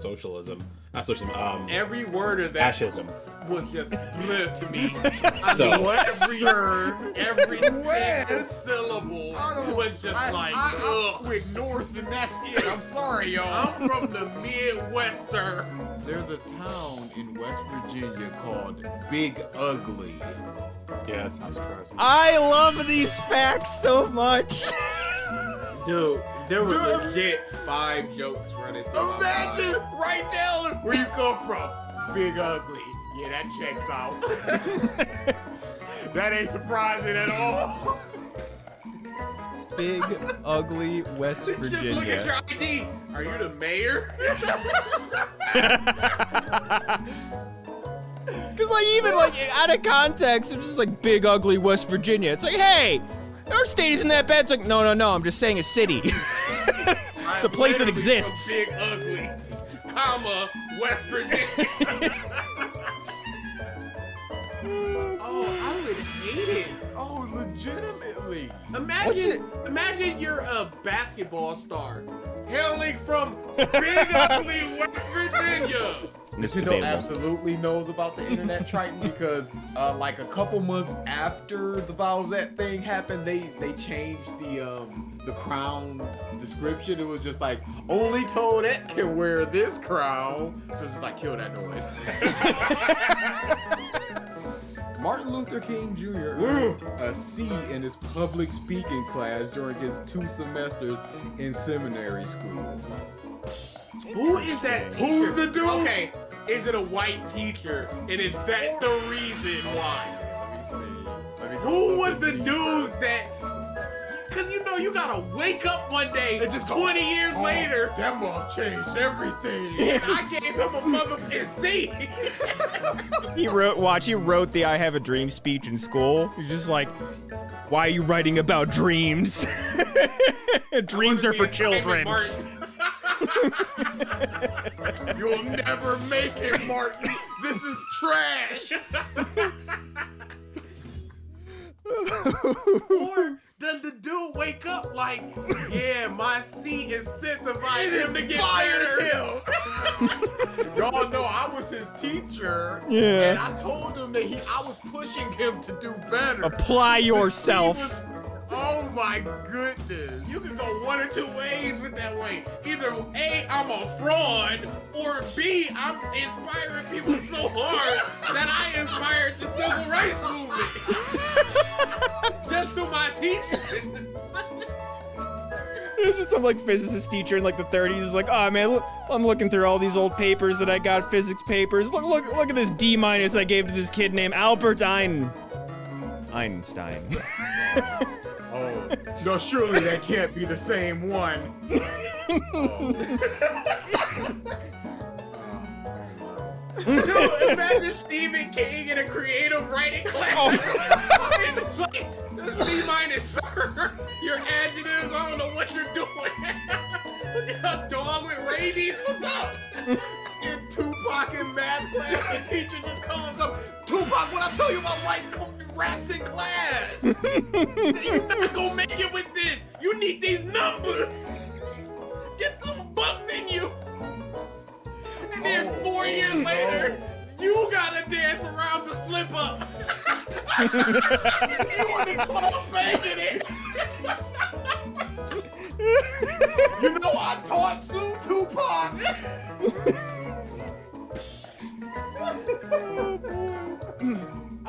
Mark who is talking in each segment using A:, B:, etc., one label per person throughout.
A: socialism. Not socialism.
B: Every word of that
A: fascism
B: was just bleh to me. I
A: So-
B: mean, every word, every single syllable was just like,
C: I
B: ugh.
C: went north and that's it. I'm sorry, y'all.
B: I'm from the Midwest, sir.
C: There's a town in West Virginia called Big Ugly.
A: Yeah, that's not surprising.
D: I love these facts so much.
B: Dude, there were legit 5 jokes running through my
C: Imagine
B: mind.
C: right down where you come from. Big Ugly. Yeah, that checks out. That ain't surprising at all.
D: Big, ugly West
B: Just look at your
D: Virginia.
B: ID. Are you the mayor?
D: Because, like, even, like, out of context, it's just like big, ugly West Virginia. It's like, hey, our state isn't that bad. It's like, no, I'm just saying a city. It's a place that exists.
B: Big ugly, comma, West Virginia. Oh, I would hate it.
C: Oh, legitimately.
B: Imagine you're a basketball star hailing from Big Ugly, West Virginia.
C: Nintendo absolutely knows about the Internet Triton because, like a couple months after the Bowsette thing happened, they changed the crown's description. It was just like only Toadette can wear this crown, so it's just like kill that noise. Martin Luther King Jr. earned a C in his public speaking class during his 2 semesters in seminary school.
B: Who is that teacher?
C: Who's the dude?
B: Okay, is it a white teacher? And is that the reason why?
C: Let me see. Let me go
B: Who
C: look
B: was
C: at
B: the
C: these.
B: dude that? Cause you know you gotta wake up one day,
C: They just go,
B: 20 years
C: "Oh,
B: later,
C: that move changed everything."
B: and I gave him a motherfucking C.
D: He wrote the I Have a Dream speech in school. He's just like, why are you writing about dreams? Dreams are for children.
C: You'll never make it, Martin. This is trash.
B: Or does the dude wake up like, yeah, my C incentivized him to get better?
C: Y'all know I was his teacher.
D: Yeah.
C: And I told him that I was pushing him to do better.
D: Apply
C: But
D: yourself.
C: he was- oh my goodness.
B: You can go one or two ways with that way. Either A, I'm a fraud, or B, I'm inspiring people so hard that I inspired the civil rights movement. Just through my teaching.
D: It's just some like physicist teacher in like the 30s is like, oh man, look, I'm looking through all these old papers that I got, physics papers. Look at this D- I gave to this kid named Albert Einstein.
C: Oh, no, surely that can't be the same one.
B: Dude, imagine Stephen King in a creative writing class. It's like, C minus, sir. Your adjectives, I don't know what you're doing. A dog with rabies, what's up?
C: In Tupac in math class, the teacher just comes up, Tupac, what I tell you about writing raps in class?
B: You're not gonna make it with this. You need these numbers. Get some bucks in you. And then 4 years later, you gotta dance around to slip up. You in the club banging it.
C: You know I taught Sue Tupac.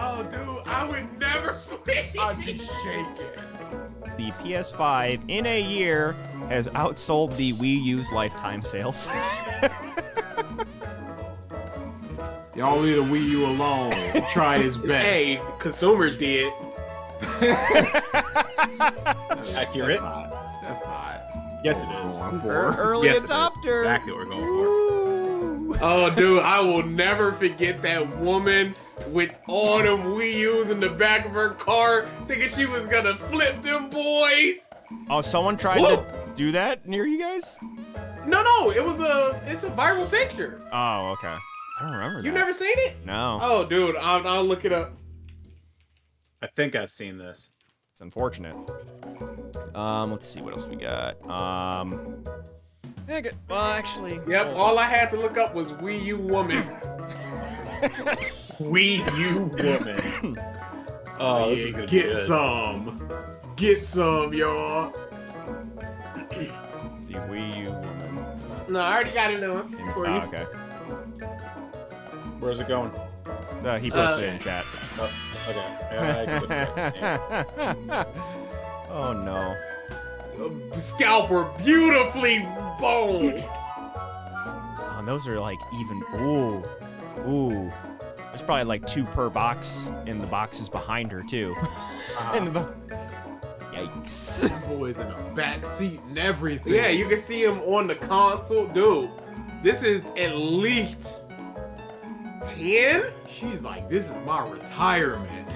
B: Oh, dude, I would never sleep.
C: I'd be shaking.
D: The PS5 in a year has outsold the Wii U's lifetime sales.
C: Y'all leave the Wii U alone. He tried his best.
B: Hey, consumers did.
A: Accurate.
C: That's not.
A: Yes, it is.
C: I'm for.
D: Early
A: Yes, it is.
D: adopter.
A: Exactly what we're going for.
D: Ooh.
B: Oh, dude, I will never forget that woman with all them Wii U's in the back of her car, thinking she was gonna flip them boys.
D: Oh, someone tried to do that near you guys?
B: No, it's a viral picture.
D: Oh, okay. I don't remember that.
B: You never seen it?
D: No.
B: Oh, dude, I'll look it up.
A: I think I've seen this.
D: It's unfortunate. Let's see what else we got. Nigga. Well, actually.
B: Yep, all I had to look up was Wii U woman.
A: Wii U woman. Oh, this is gonna be
C: Get
A: good.
C: some. Get some, y'all.
D: Let's see, Wii U woman.
B: No, I already got it on for you.
D: Oh, okay.
A: Where's it going?
D: He posted it in chat.
A: Oh, okay. Yeah, I couldn't write this
D: Oh no.
B: Scalper beautifully boned.
D: Oh, and those are like even. Ooh. There's probably like 2 per box in the boxes behind her too. Yikes.
C: That boy's in a back seat and everything.
B: Yeah, you can see him on the console. Dude, this is at least 10?
C: She's like, this is my retirement.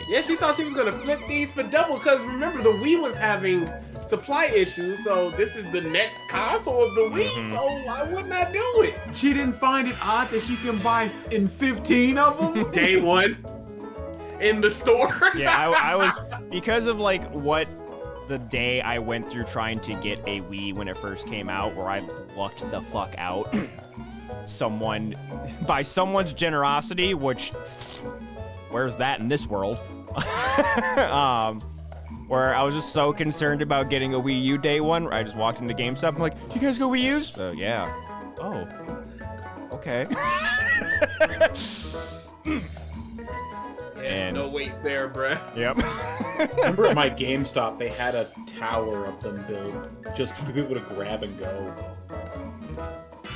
B: Yeah, she thought she was gonna flip these for double because remember the Wii was having supply issues, so this is the next console of the Wii, so why wouldn't I do it?
C: She didn't find it odd that she can buy in 15 of them?
B: Day one in the store.
D: Yeah, I was, because of like what the day I went through trying to get a Wii when it first came out, where I lucked the fuck out. By someone's generosity, which, where's that in this world? Where I was just so concerned about getting a Wii U day one, where I just walked into GameStop, I'm like, you guys go Wii U's? Yeah. Oh. Okay.
B: Yeah, no waste there, bruh.
D: Yep.
A: Remember at my GameStop, they had a tower of them built just for people to grab and go.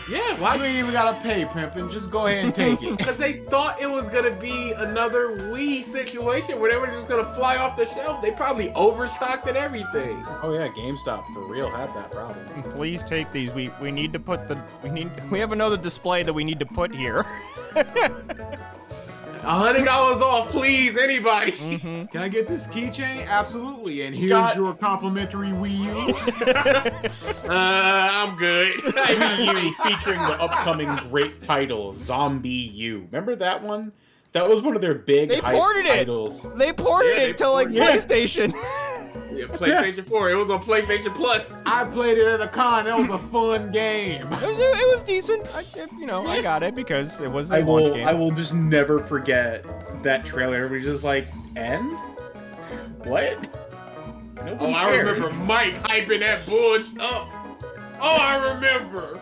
B: Yeah,
C: You
B: why?
C: ain't even gotta pay, pimpin'. Just go ahead and take it.
B: Because they thought it was gonna be another Wii situation where they were just gonna fly off the shelf. They probably overstocked and everything.
A: Oh yeah, GameStop for real had that problem.
D: Please take these. We need to put we have another display that we need to put here.
B: $100 off, please, anybody.
C: Can I get this keychain? Absolutely. And here's
A: got-
C: your complimentary Wii U.
B: I'm good.
A: Wii U featuring the upcoming great title Zombie U. Remember that one? That was one of their big
D: They
A: hype
D: ported it.
A: titles.
D: They ported
B: Yeah,
D: it to like
A: ported it.
D: PlayStation.
B: Yeah, PlayStation 4. It was on PlayStation Plus.
C: I played it at a con. That was a fun game.
D: It was decent. I got it because it was a
A: I
D: launch game.
A: will just never forget that trailer. Everybody's just like, end? What? Nobody
B: Oh, I
A: cares.
B: remember Mike hyping that bullshit up. Oh, I remember.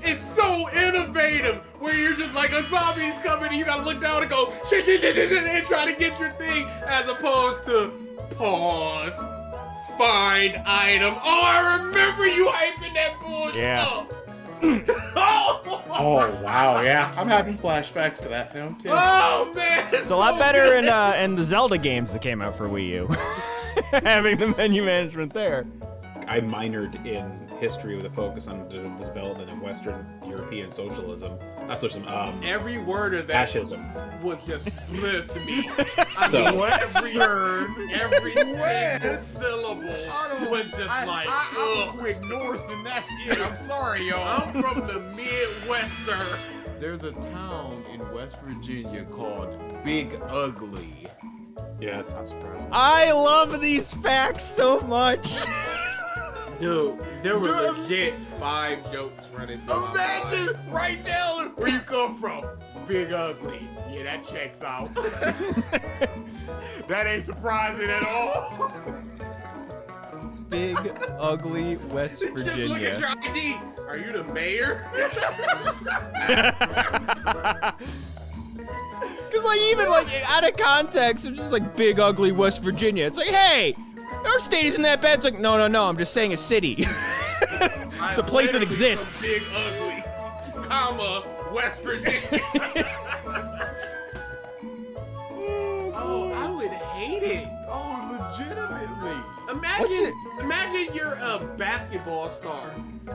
B: It's so innovative where you're just like a zombie's coming and you gotta look down and go shit, and try to get your thing as opposed to pause, find item. Oh, I remember you hyping that bullshit
D: Yeah.
B: up. Oh,
A: Oh wow, yeah. I'm having flashbacks to that now too.
B: oh man,
D: It's a lot better in the Zelda games that came out for Wii U. Having the menu management there.
A: I minored in history with a focus on the development of Western European socialism. Not socialism,
B: Every word of that
A: fascism.
B: was just clear to me. I
A: So-
B: mean, every word, every single syllable was just like,
C: I'm
B: ugh.
C: quick north and that's it. I'm sorry, y'all.
B: I'm from the Midwest, sir.
C: There's a town in West Virginia called Big Ugly.
A: Yeah, it's not surprising.
D: I love these facts so much.
B: Dude, there were legit 5 jokes running through my
C: Imagine
B: mind.
C: right now where you come from. Big Ugly. Yeah, that checks out. That ain't surprising at all.
D: Big, ugly West
B: Just look at
D: Virginia.
B: your ID. Are you the mayor?
D: Because like even like out of context, it's just like big, ugly West Virginia. It's like, hey, our state isn't that bad. It's like, no, I'm just saying a city. It's a place that exists.
B: Big ugly, comma, West Virginia. Oh, I would hate it.
C: Oh, legitimately.
B: Imagine you're a basketball star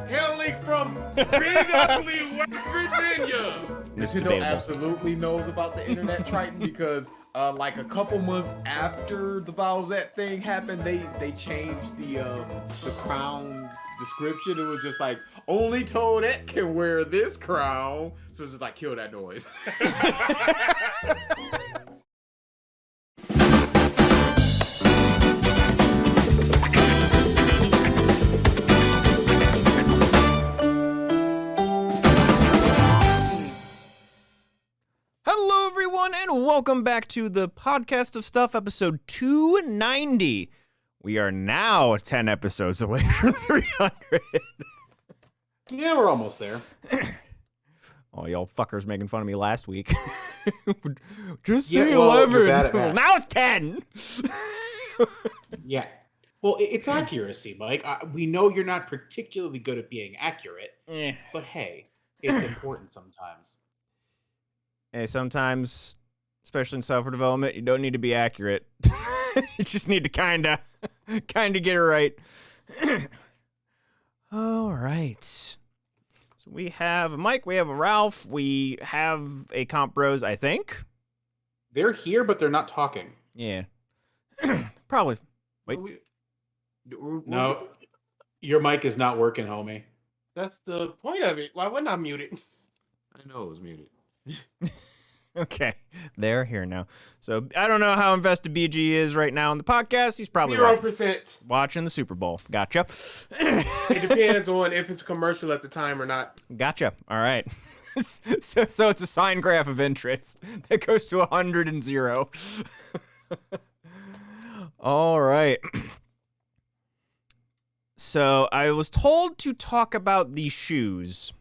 B: hailing from big ugly West Virginia.
D: It's
C: Nintendo
D: debatable.
C: absolutely knows about the Internet Triton because like a couple months after the Bowsette thing happened, they changed the crown's description. It was just like, only Toadette can wear this crown. So it's just like, kill that noise.
D: and welcome back to the Podcast of Stuff, episode 290. We are now 10 episodes away from 300.
A: Yeah, we're almost there.
D: Oh, y'all fuckers making fun of me last week. Just say
A: Yeah, well,
D: 11.
A: you're bad at math.
D: Now it's 10.
A: Yeah. Well, it's accuracy, Mike. We know you're not particularly good at being accurate, but hey, it's important sometimes.
D: Hey, sometimes, especially in software development, you don't need to be accurate. You just need to kind of get it right. All right. So we have a Mike, we have a Ralph, we have a Comp Bros, I think.
A: They're here, but they're not talking.
D: Yeah. Probably. Wait.
A: No, your mic is not working, homie.
B: That's the point of it. Why wouldn't I mute it?
C: I know it was muted.
D: Okay. They're here now. So I don't know how invested BG is right now in the podcast. He's probably
B: 0%.
D: watching the Super Bowl. Gotcha.
B: It depends on if it's a commercial at the time or not.
D: Gotcha. All right. So it's a sine graph of interest that goes to 100 and 0. All right. So I was told to talk about these shoes.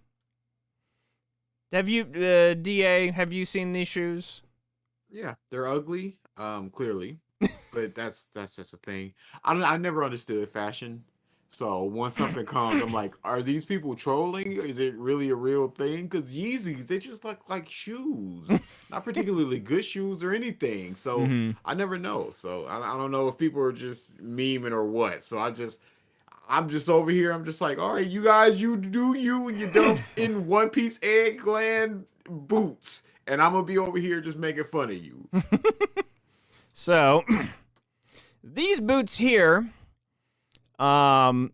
D: Have you, DA, have you seen these shoes?
C: Yeah, they're ugly, clearly, but that's just a thing. I never understood fashion. So once something comes, I'm like, are these people trolling? Is it really a real thing? Because Yeezys, they just look like shoes, not particularly good shoes or anything. So I never know. So I don't know if people are just memeing or what. So I'm just over here. I'm just like, all right, you guys, you do you, and you dump in One Piece egg gland boots, and I'm gonna be over here just making fun of you.
D: So these boots here, Jet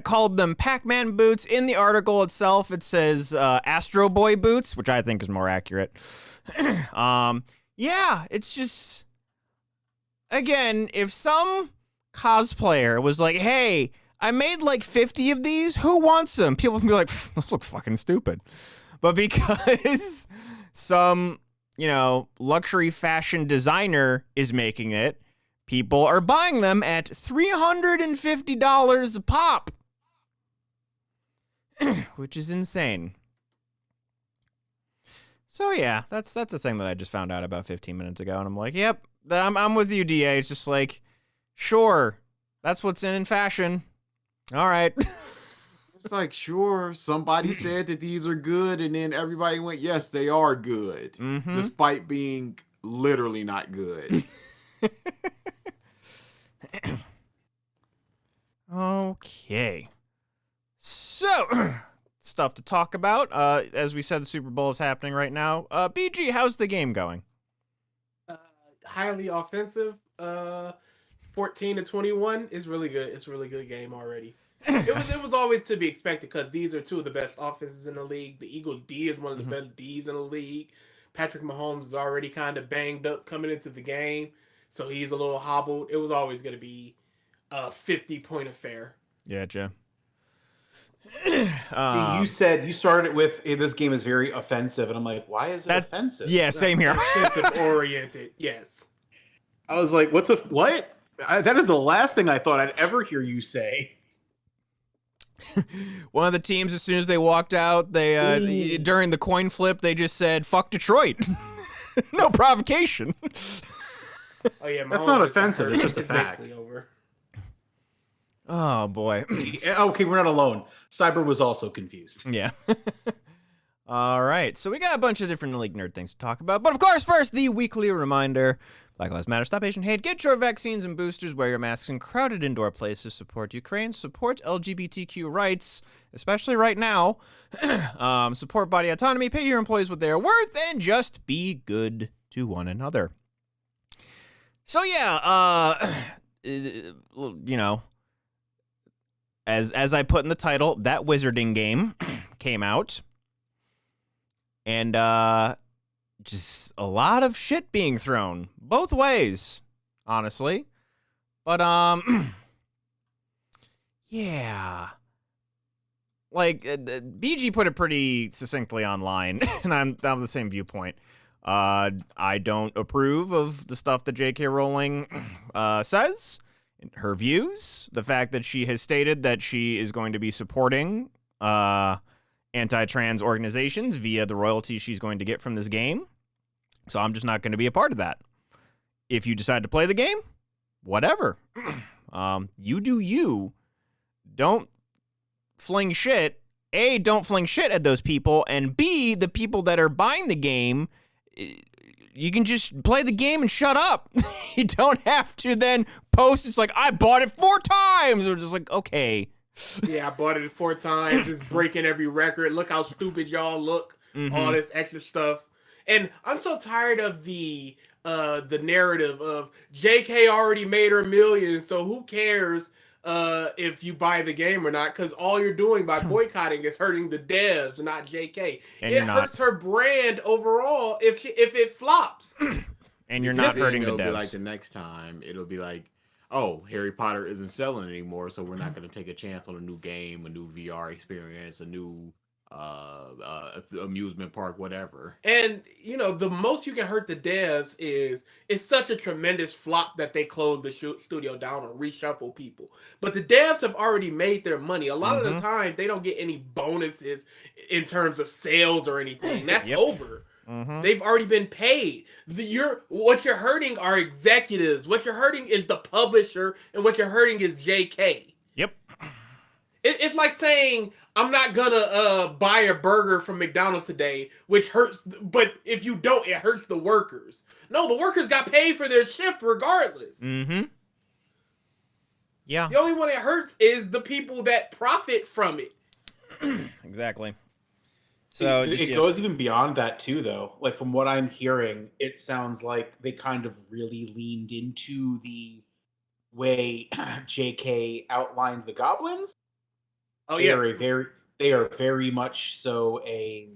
D: called them Pac-Man boots. In the article itself, it says Astro Boy boots, which I think is more accurate. Yeah, it's just, again, if some cosplayer was like, hey, I made like 50 of these, who wants them? People can be like, those look fucking stupid. But because some, luxury fashion designer is making it, people are buying them at $350 a pop. Which is insane. So yeah, that's a thing that I just found out about 15 minutes ago, and I'm like, yep, I'm with you, DA. It's just like, sure, that's what's in fashion. All right.
C: It's like, sure, somebody said that these are good, and then everybody went, yes, they are good, despite being literally not good.
D: Okay. So, stuff to talk about. As we said, the Super Bowl is happening right now. BG, how's the game going?
B: Highly offensive. 14-21 is really good. It's a really good game already. It was always to be expected because these are two of the best offenses in the league. The Eagles D is one of the best Ds in the league. Patrick Mahomes is already kind of banged up coming into the game, so he's a little hobbled. It was always going to be a 50-point affair.
D: Yeah, Joe.
A: See, you said you started with, hey, this game is very offensive, and I'm like, why is it offensive?
D: Yeah, same here.
B: Offensive oriented, yes.
A: I was like, what? That is the last thing I thought I'd ever hear you say.
D: One of the teams, as soon as they walked out, they during the coin flip, they just said, fuck Detroit. No provocation.
B: Oh yeah,
A: that's not offensive. It's just a fact.
B: Over.
D: Oh boy.
A: Okay, we're not alone. Cyber was also confused.
D: Yeah. All right, so we got a bunch of different league nerd things to talk about, but of course, first, the weekly reminder. Black Lives Matter, stop Asian hate, get your vaccines and boosters, wear your masks in crowded indoor places, support Ukraine, support LGBTQ rights, especially right now, support body autonomy, pay your employees what they are worth, and just be good to one another. So yeah, as I put in the title, that Wizarding game came out, and just a lot of shit being thrown both ways, honestly. But yeah, like BG put it pretty succinctly online, and I'm the same viewpoint. I don't approve of the stuff that J.K. Rowling says, her views, the fact that she has stated that she is going to be supporting anti-trans organizations via the royalties she's going to get from this game. So I'm just not going to be a part of that. If you decide to play the game, whatever. You do you. Don't fling shit. A, don't fling shit at those people, and B, the people that are buying the game, you can just play the game and shut up. You don't have to then post, it's like, I bought it 4 times, or just like, okay.
B: Yeah, I bought it 4 times. It's breaking every record. Look how stupid y'all look. All this extra stuff. And I'm so tired of the narrative of JK already made her millions, so who cares if you buy the game or not? Because all you're doing by boycotting is hurting the devs, not JK.
D: And
B: it hurts her brand overall if it flops.
D: And you're not hurting the
C: devs. It'll be
D: devs.
C: like the next time, it'll be like, oh, Harry Potter isn't selling anymore, so we're not going to take a chance on a new game, a new VR experience, a new amusement park, whatever.
B: And the most you can hurt the devs is it's such a tremendous flop that they close the studio down or reshuffle people. But the devs have already made their money. A lot of the time they don't get any bonuses in terms of sales or anything. That's over. They've already been paid. What you're hurting are executives. What you're hurting is the publisher, and what you're hurting is JK.
D: Yep.
B: It's like saying, I'm not gonna buy a burger from McDonald's today, which hurts, but if you don't, it hurts the workers. No, the workers got paid for their shift regardless.
D: Yeah.
B: The only one it hurts is the people that profit from it.
D: Exactly. So
A: it goes even beyond that too, though. Like from what I'm hearing, it sounds like they kind of really leaned into the way JK outlined the goblins.
B: Oh
A: they
B: yeah,
A: they are very much so a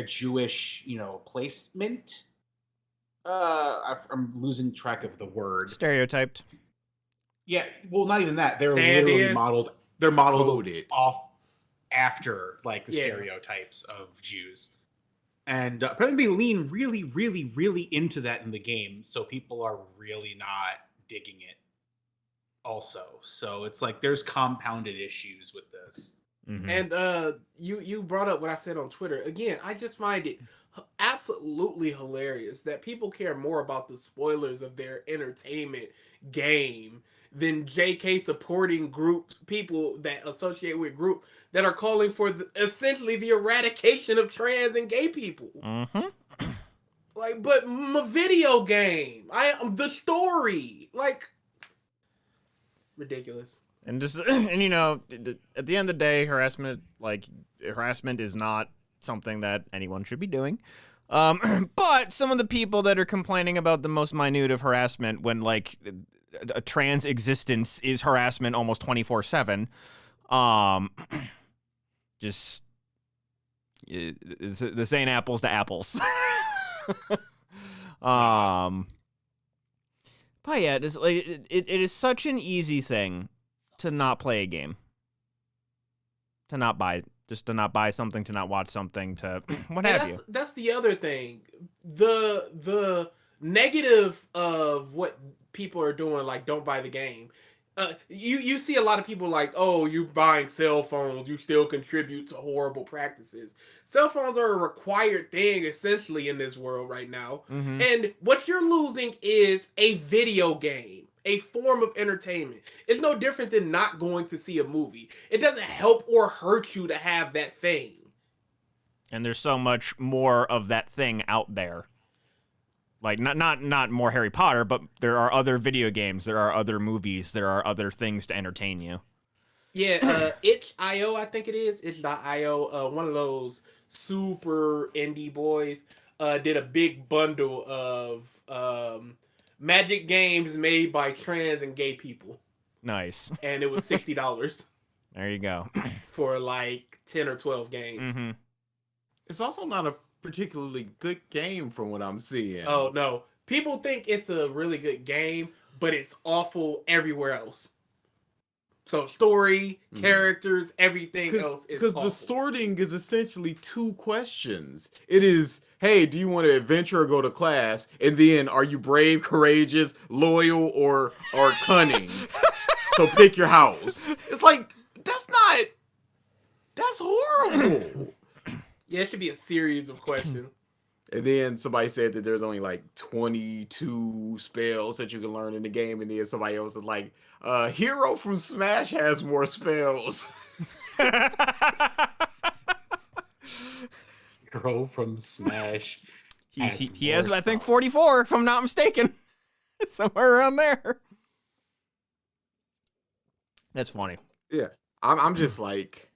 A: Jewish, placement. I'm losing track of the word.
D: Stereotyped.
A: Yeah, well, not even that. They're literally modeled. They're modeled off after like the stereotypes of Jews, and apparently they lean really, really, really into that in the game. So people are really not digging it. Also, so it's like there's compounded issues with this.
B: And you brought up what I said on Twitter again. I just find it absolutely hilarious that people care more about the spoilers of their entertainment game than JK supporting people that associate with group that are calling for essentially the eradication of trans and gay people. Like, but my video game, the story, like, ridiculous.
D: And just at the end of the day, harassment is not something that anyone should be doing. But some of the people that are complaining about the most minute of harassment when like a trans existence is harassment almost 24/7, just this ain't apples to apples. But yeah, it is such an easy thing to not play a game, to not buy something, to not watch something, to what have you.
B: That's the other thing. The negative of what people are doing, like don't buy the game. You see a lot of people like, oh, you're buying cell phones, you still contribute to horrible practices. Cell phones are a required thing essentially in this world right now. And what you're losing is a video game, a form of entertainment. It's no different than not going to see a movie. It doesn't help or hurt you to have that thing.
D: And there's so much more of that thing out there. Like, not more Harry Potter, but there are other video games, there are other movies, there are other things to entertain you.
B: Yeah, itch.io, I think it is. Itch.io, one of those super indie boys, did a big bundle of Magic games made by trans and gay people.
D: Nice.
B: And it was $60.
D: There you go.
B: For like 10 or 12 games.
C: It's also not a particularly good game from what I'm seeing.
B: Oh, no. People think it's a really good game, but it's awful everywhere else. So story, characters, everything else is
C: because the sorting is essentially 2 questions. It is, hey, do you want to adventure or go to class? And then, are you brave, courageous, loyal, or cunning? So pick your house. It's like that's horrible.
B: Yeah, it should be a series of questions.
C: And then somebody said that there's only like 22 spells that you can learn in the game, and then somebody else is like, Hero from Smash has more spells.
A: Hero from Smash.
D: He has, I think, 44, if I'm not mistaken. Somewhere around there. That's funny.
C: Yeah. I'm just like,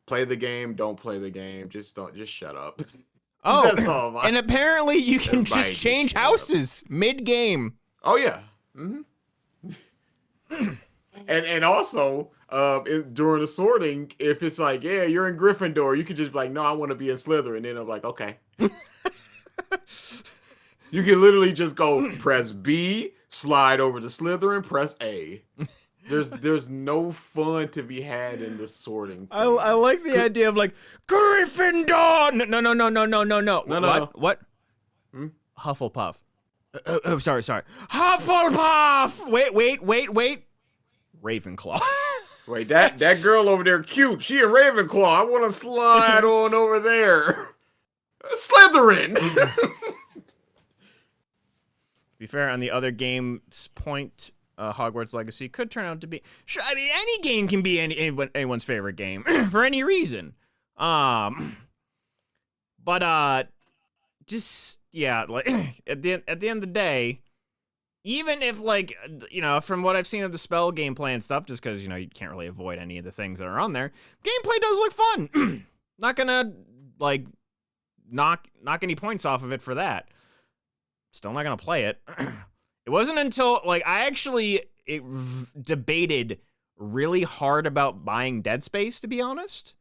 C: play the game, don't play the game. Just shut up.
D: Oh,
C: that's all.
D: And apparently you can just change houses mid-game.
C: Oh, yeah. And also, during the sorting, if it's like, yeah, you're in Gryffindor, you can just be like, no, I want to be in Slytherin. And then I'm like, okay. You can literally just go press B, slide over to Slytherin, press A. There's no fun to be had in the sorting thing.
D: I like the idea of like Gryffindor. No. What? Hufflepuff. Oh, sorry. Hufflepuff. Wait. Ravenclaw.
C: Wait, that girl over there cute. She a Ravenclaw. I want to slide on over there. Slytherin.
D: To be fair, on the other game's point, Hogwarts Legacy could turn out to be. Sure, I mean, any game can be anyone's favorite game for any reason. But just yeah, like at the end of the day, even if like from what I've seen of the spell gameplay and stuff, just because you can't really avoid any of the things that are on there, gameplay does look fun. Not gonna like knock any points off of it for that. Still not gonna play it. It wasn't until like I actually debated really hard about buying Dead Space, to be honest,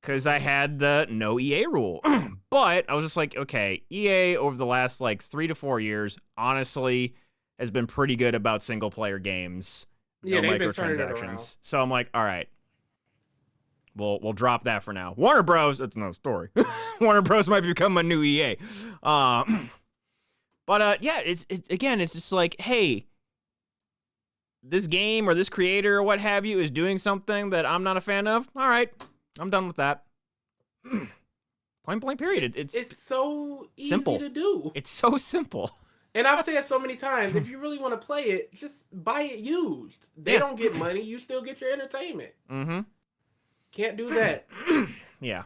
D: because I had the no EA rule. But I was just like, okay, EA over the last like 3 to 4 years, honestly, has been pretty good about single player games.
B: Yeah,
D: no
B: they've been turning it around.
D: microtransactions. So I'm like, all right, we'll drop that for now. Warner Bros. That's another story. Warner Bros. Might become a new EA. But yeah, it's just like, hey, this game or this creator or what have you is doing something that I'm not a fan of. All right, I'm done with that. Point blank period.
B: It's so
D: simple.
B: easy to do.
D: It's so simple.
B: And I've said so many times, if you really want to play it, just buy it used. They don't get money. You still get your entertainment.
D: Mm-hmm.
B: Can't do that.
D: Yeah.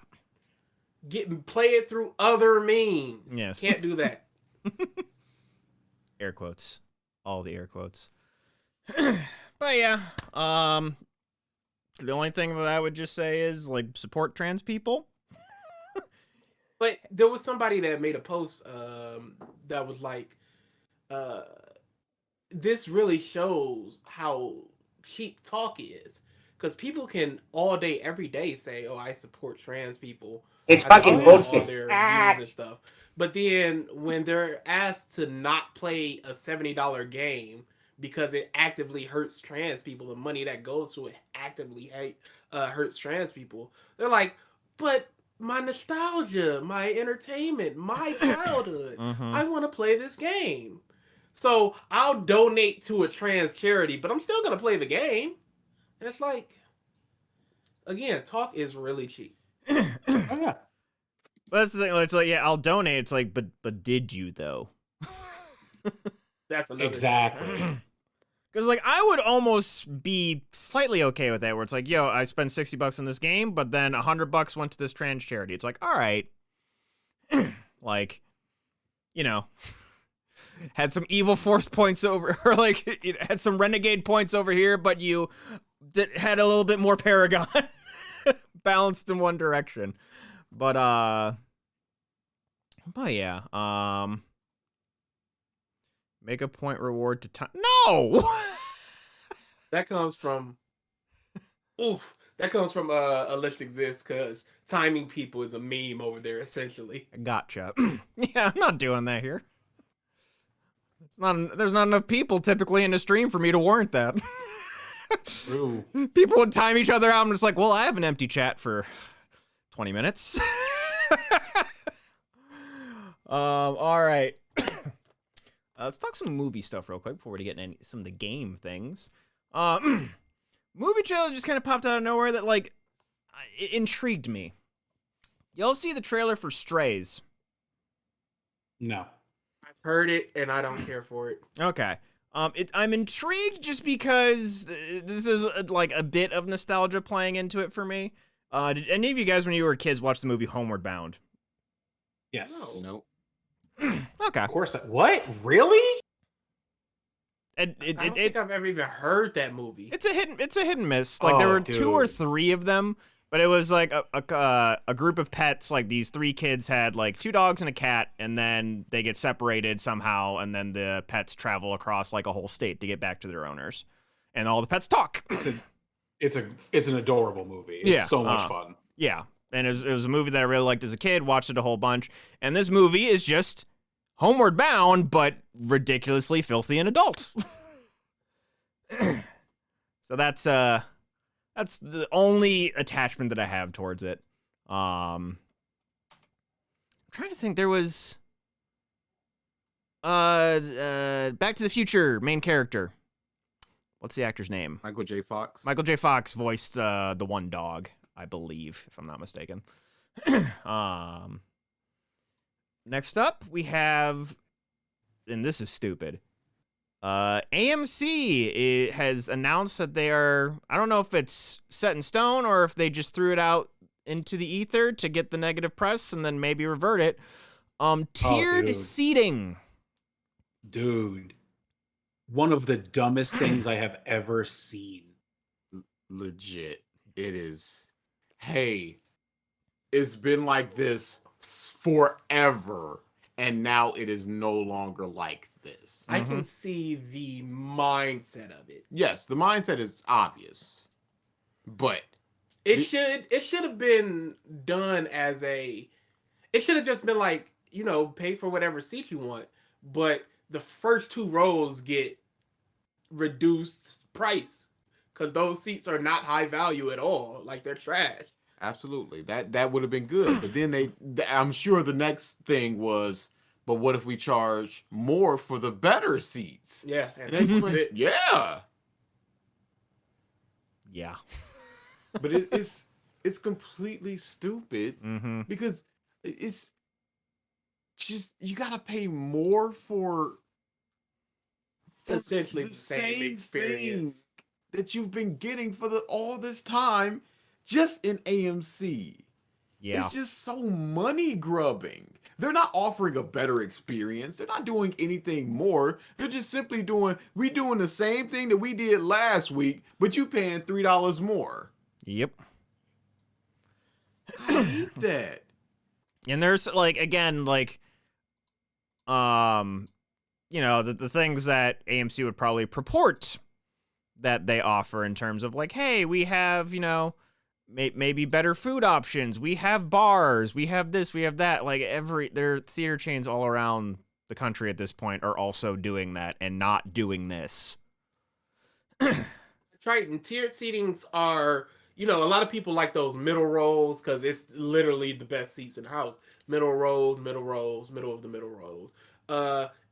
B: Play it through other means.
D: Yes.
B: Can't do that.
D: Air quotes. All the air quotes. But yeah, the only thing that I would just say is like support trans people.
B: But there was somebody that made a post that was like, this really shows how cheap talk is. Because people can all day, every day say, oh, I support trans people.
E: It's fucking bullshit.
B: All their views and stuff. But then when they're asked to not play a $70 game because it actively hurts trans people, the money that goes to it actively hurts trans people, they're like, but my nostalgia, my entertainment, my childhood, I want to play this game. So I'll donate to a trans charity, but I'm still going to play the game. And it's like, again, talk is really cheap.
A: Oh, yeah.
D: But that's the thing. It's like, yeah, I'll donate. It's like, but did you though?
B: That's another
A: exactly.
D: Because like I would almost be slightly okay with that, where it's like, yo, I spent $60 in this game, but then $100 went to this trans charity. It's like, all right, like, had some evil force points over, or like had some renegade points over here, but you had a little bit more Paragon balanced in one direction. But yeah, make a point reward to time. No,
B: that comes from a list exists because timing people is a meme over there essentially.
D: Gotcha. Yeah, I'm not doing that here. There's not enough people typically in the stream for me to warrant that.
A: True.
D: People would time each other out. I'm just like, well, I have an empty chat for 20 minutes. All right. Let's talk some movie stuff real quick before we get into some of the game things. Movie trailer just kind of popped out of nowhere that, like, it intrigued me. Y'all see the trailer for Strays?
A: No.
B: I've heard it and I don't care for it.
D: Okay. I'm intrigued just because this is like a bit of nostalgia playing into it for me. Did any of you guys, when you were kids, watch the movie Homeward Bound?
A: Yes.
C: Nope.
D: Okay.
A: Of course. What? Really?
B: I don't think I've ever even heard that movie.
D: It's a hit and miss. Like there were 2 or 3 of them, but it was like a group of pets. Like these 3 kids had like 2 dogs and a cat, and then they get separated somehow, and then the pets travel across like a whole state to get back to their owners, and all the pets talk.
A: It's an adorable movie. It's so much fun.
D: Yeah, and it was a movie that I really liked as a kid. Watched it a whole bunch, and this movie is just Homeward Bound, but ridiculously filthy and adult. So that's the only attachment that I have towards it. I'm trying to think. There was Back to the Future main character. What's the actor's name?
C: Michael J. Fox.
D: Michael J. Fox voiced the one dog, I believe, if I'm not mistaken. Next up, we have, and this is stupid. AMC has announced that they are, I don't know if it's set in stone or if they just threw it out into the ether to get the negative press and then maybe revert it. Tiered seating.
A: Dude. One of the dumbest things I have ever seen.
C: Legit. It is. Hey, it's been like this forever, and now it is no longer like this.
B: I can see the mindset of it.
C: Yes, the mindset is obvious, but
B: it should have been done as it should have just been like, pay for whatever seat you want, but the first 2 rows get reduced price because those seats are not high value at all. Like, they're trash.
C: Absolutely, that would have been good. But then I'm sure the next thing was, but what if we charge more for the better seats?
B: Yeah,
C: and they just went, yeah. But it's completely stupid because it's just, you gotta pay more for
B: essentially the same experience
C: that you've been getting for all this time just in AMC.
D: Yeah.
C: It's just so money grubbing. They're not offering a better experience. They're not doing anything more. They're just simply doing the same thing that we did last week, but you paying $3 more.
D: Yep.
C: I hate that.
D: And there's like, again, like, the things that AMC would probably purport that they offer in terms of like, hey, we have, maybe better food options. We have bars. We have this. We have that. Like their theater chains all around the country at this point are also doing that and not doing this.
B: Triton tiered seatings are, a lot of people like those middle rows because it's literally the best seats in the house. Middle rows, middle of the middle rows.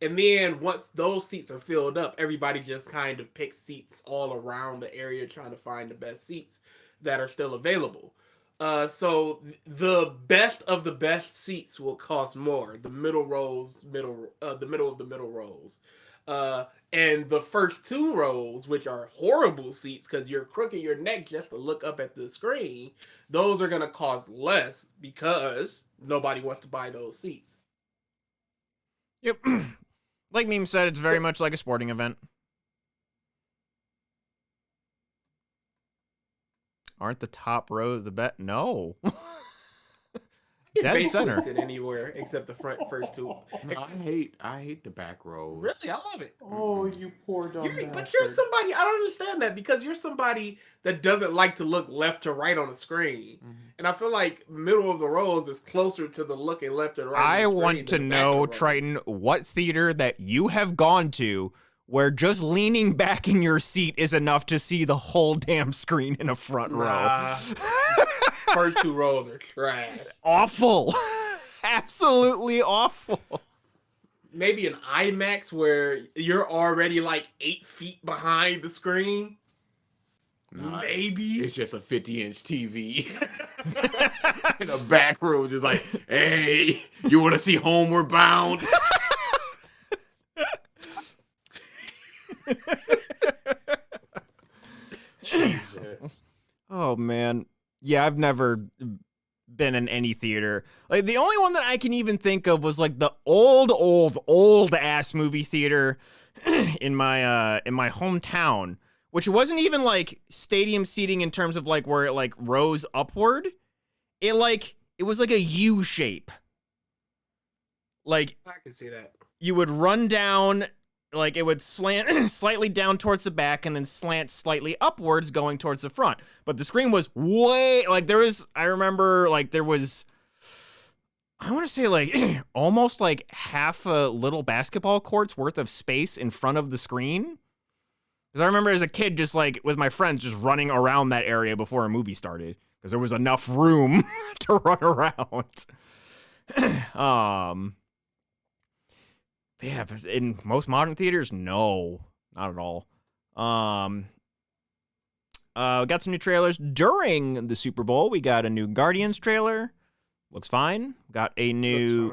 B: And then once those seats are filled up, everybody just kind of picks seats all around the area trying to find the best seats that are still available. So the best of the best seats will cost more. The middle rows, the middle of the middle rows. And the first 2 rows, which are horrible seats because you're crooking your neck just to look up at the screen, those are going to cost less because nobody wants to buy those seats.
D: Yep. Like Meme said, it's very much like a sporting event. Aren't the top rows the bet? No. Dead center.
B: Sit anywhere except the first 2.
C: I hate the back rows.
B: Really, I love it.
A: Oh, you poor dumb
B: But you're somebody, I don't understand that because you're somebody that doesn't like to look left to right on the screen. And I feel like middle of the rows is closer to the looking left and right.
D: I want to know, Triton, what theater that you have gone to where just leaning back in your seat is enough to see the whole damn screen in a front row.
B: First 2 rows are trash.
D: Awful. Absolutely awful.
B: Maybe an IMAX where you're already like 8 feet behind the screen.
C: Nah,
B: Maybe.
C: It's just a 50-inch TV in a back room, just like, hey, you want to see Homeward Bound?
A: Jesus.
D: Oh man. Yeah, I've never been in any theater. Like the only one that I can even think of was like the old ass movie theater in my hometown, which wasn't even like stadium seating in terms of like where it like rose upward. It was like a U shape. Like
B: I can see that.
D: you would run down, like it would slant slightly down towards the back and then slant slightly upwards going towards the front. But the screen was way, like I remember like there was, I want to say like almost like half a little basketball court's worth of space in front of the screen. Because I remember as a kid just like with my friends just running around that area before a movie started. Because there was enough room to run around. Yeah, but in most modern theaters, no, not at all. We got some new trailers during the Super Bowl. We got a new Guardians trailer. Looks fine. Got a new,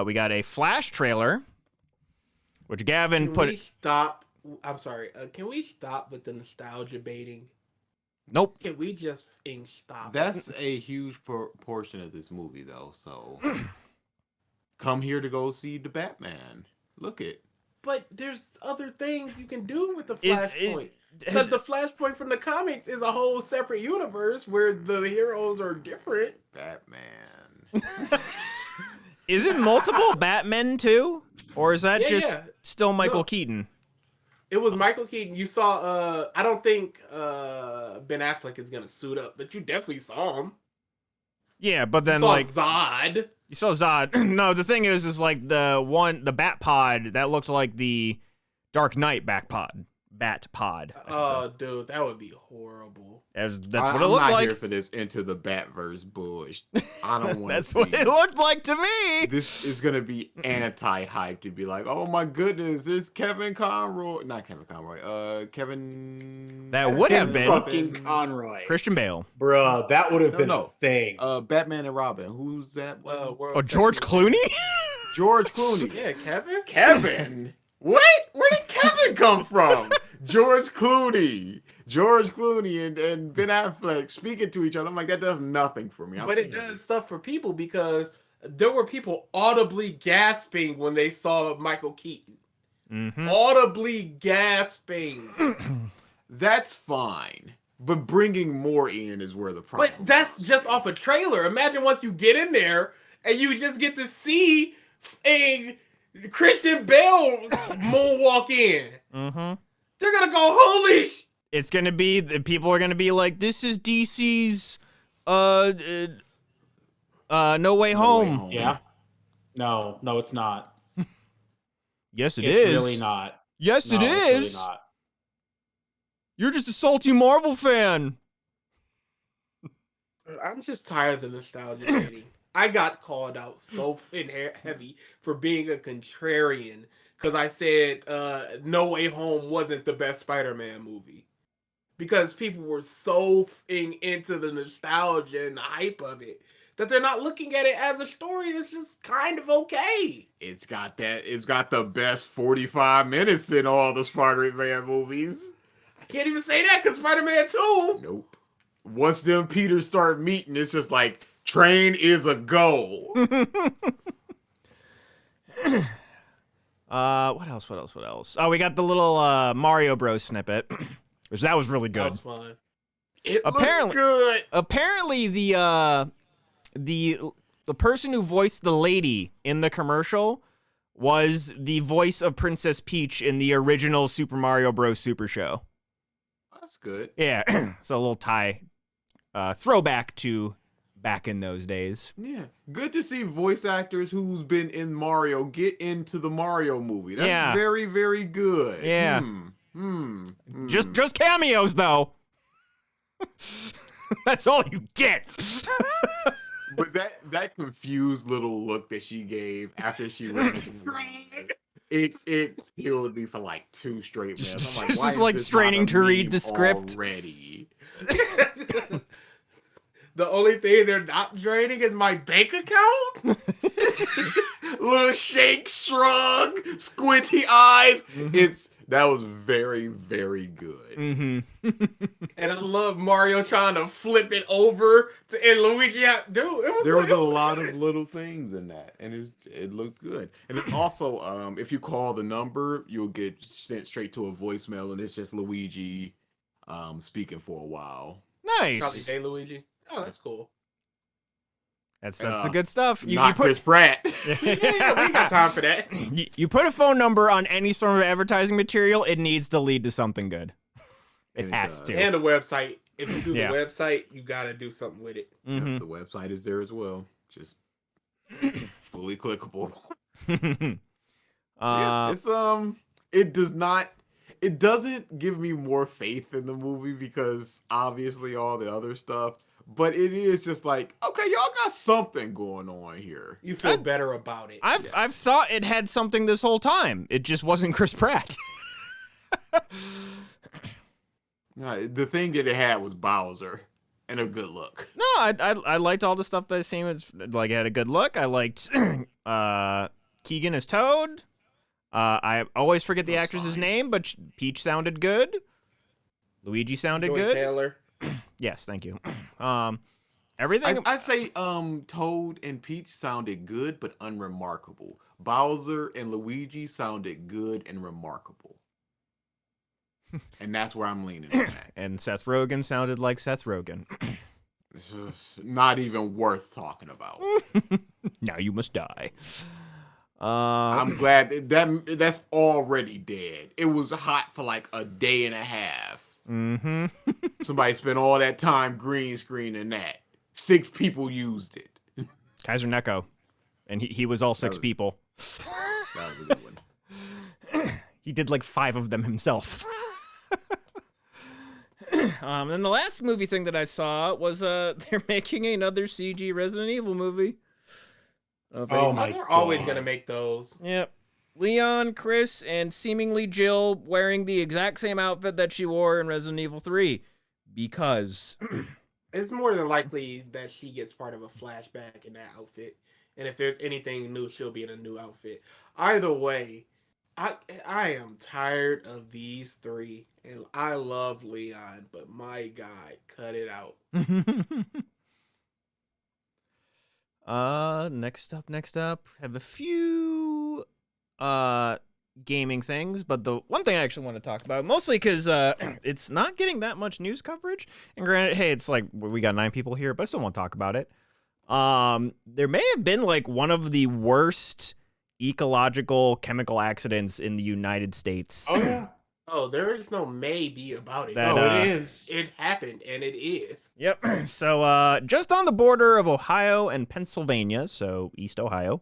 D: we got a Flash trailer, which Gavin
B: Can
D: put.
B: we stop? I'm sorry. Can we stop with the nostalgia baiting?
D: Nope.
B: Can we just stop?
C: That's a huge portion of this movie, though. So come here to go see the Batman. Look it.
B: But there's other things you can do with the Flashpoint. Because the Flashpoint from the comics is a whole separate universe where the heroes are different.
C: Batman.
D: Is it multiple Batmen too, or is that just still Michael
B: No.
D: Keaton?
B: It was Michael Keaton. You saw, I don't think Ben Affleck is going to suit up, but you definitely saw him.
D: Yeah, but then
B: you saw
D: like
B: Zod.
D: you saw Zod. No, the thing is like the Bat Pod that looked like the Dark Knight Bat Pod.
B: Oh, dude, that would be horrible.
D: That's what it
C: I'm
D: looked
C: not
D: like.
C: here for this Into the Batverse bush. I don't want to
D: That's
C: see
D: what it looked like to me.
C: This is gonna be anti-hype to be like, oh my goodness, there's Kevin Conroy. Not Kevin Conroy. Kevin.
D: That would have been
A: fucking Conroy.
D: Christian Bale.
A: Bruh, that would have been
C: No.
A: a thing.
C: Batman and Robin. Who's that?
D: Oh, George Clooney?
C: George Clooney.
B: Yeah, Kevin?
C: Kevin. What? Where did Kevin come from? George Clooney and Ben Affleck speaking to each other. I'm like, that does nothing for me.
B: But it does stuff for people because there were people audibly gasping when they saw Michael Keaton.
D: Mm-hmm.
B: Audibly gasping.
C: That's fine. But bringing more in is where the problem
B: But that's just off a trailer. Imagine once you get in there and you just get to see a Christian Bale moonwalk in.
D: Mm-hmm.
B: They're gonna go, holy
D: It's gonna be the people are gonna be like, this is DC's No Way Home.
A: Yeah. No, it's not.
D: Yes, it
A: It's
D: is.
A: really not.
D: Yes,
A: No,
D: it
A: it's
D: is.
A: really not.
D: You're just a salty Marvel fan.
B: I'm just tired of the nostalgia dating. I got called out so heavy for being a contrarian because I said No Way Home wasn't the best Spider-Man movie. Because people were so into the nostalgia and the hype of it that they're not looking at it as a story that's just kind of okay.
C: It's got the best 45 minutes in all the Spider-Man movies.
B: I can't even say that because Spider-Man 2.
C: Nope. Once them Peters start meeting, it's just like, train is a go.
D: What else? Oh, we got the little Mario Bros snippet, which that was really
B: That
D: good.
B: was fun.
C: It
D: Apparently-
C: looks good.
D: Apparently, the person who voiced the lady in the commercial was the voice of Princess Peach in the original Super Mario Bros. Super Show.
C: That's good.
D: Yeah, so a little throwback to back in those days.
C: Yeah, good to see voice actors who's been in Mario get into the Mario movie. That's very, very good.
D: Yeah. Just cameos though. That's all you get.
C: But that confused little look that she gave after she went, it killed me for like 2 straight minutes. I'm like,
D: Just
C: why is
D: like
C: this
D: straining
C: not a
D: to read
C: meme
D: the script
C: already?
B: The only thing they're not draining is my bank account.
C: Little shake, shrug, squinty eyes. That was very, very good.
D: Mm-hmm.
B: And I love Mario trying to flip it over and Luigi dude.
C: There was a lot of little things in that, and it looked good. And it's also, if you call the number, you'll get sent straight to a voicemail, and it's just Luigi, speaking for a while.
D: Nice.
B: Charlie Day Luigi. Oh, that's cool.
D: That's the good stuff.
C: Not Chris Pratt.
B: Yeah, we ain't got time for that.
D: You put a phone number on any sort of advertising material, it needs to lead to something good. It has to.
B: And the website. If you do the website, you gotta do something with it.
D: Mm-hmm.
C: The website is there as well. Just fully clickable. It doesn't give me more faith in the movie because obviously all the other stuff, but it is just like, okay, y'all got something going on here.
B: You feel better about it.
D: I've thought it had something this whole time. It just wasn't Chris Pratt.
C: No, the thing that it had was Bowser and a good look.
D: No, I liked all the stuff that seemed like it had a good look. I liked Keegan as Toad. I always forget the actress's name, but Peach sounded good. Luigi sounded good.
B: Taylor.
D: Yes, thank you. Everything.
C: I say Toad and Peach sounded good but unremarkable. Bowser and Luigi sounded good and remarkable. And that's where I'm leaning on that.
D: And Seth Rogen sounded like Seth Rogen.
C: It's just not even worth talking about.
D: Now you must die.
C: I'm glad that's already dead. It was hot for like a day and a half.
D: Mm-hmm.
C: Somebody spent all that time green screening that. 6 people used it.
D: Kaiser Neko. And he was all 6 people.
C: That was a good one.
D: He did like 5 of them himself. And the last movie thing that I saw was they're making another CG Resident Evil movie.
A: Oh my
B: We're
A: God.
B: always gonna make those.
D: Yep. Leon, Chris, and seemingly Jill wearing the exact same outfit that she wore in Resident Evil 3. Because
B: It's more than likely that she gets part of a flashback in that outfit. And if there's anything new, she'll be in a new outfit. Either way, I am tired of these 3. And I love Leon, but my God, cut it out.
D: Next up, have a few gaming things, but the one thing I actually want to talk about, mostly because it's not getting that much news coverage. And granted, hey, it's like we got 9 people here, but I still want to talk about it. There may have been like one of the worst ecological chemical accidents in the United States.
A: Oh yeah.
B: Oh, there is no maybe about it.
D: That,
A: No, it is.
B: It happened, and it is.
D: Yep. So, just on the border of Ohio and Pennsylvania, so East Ohio,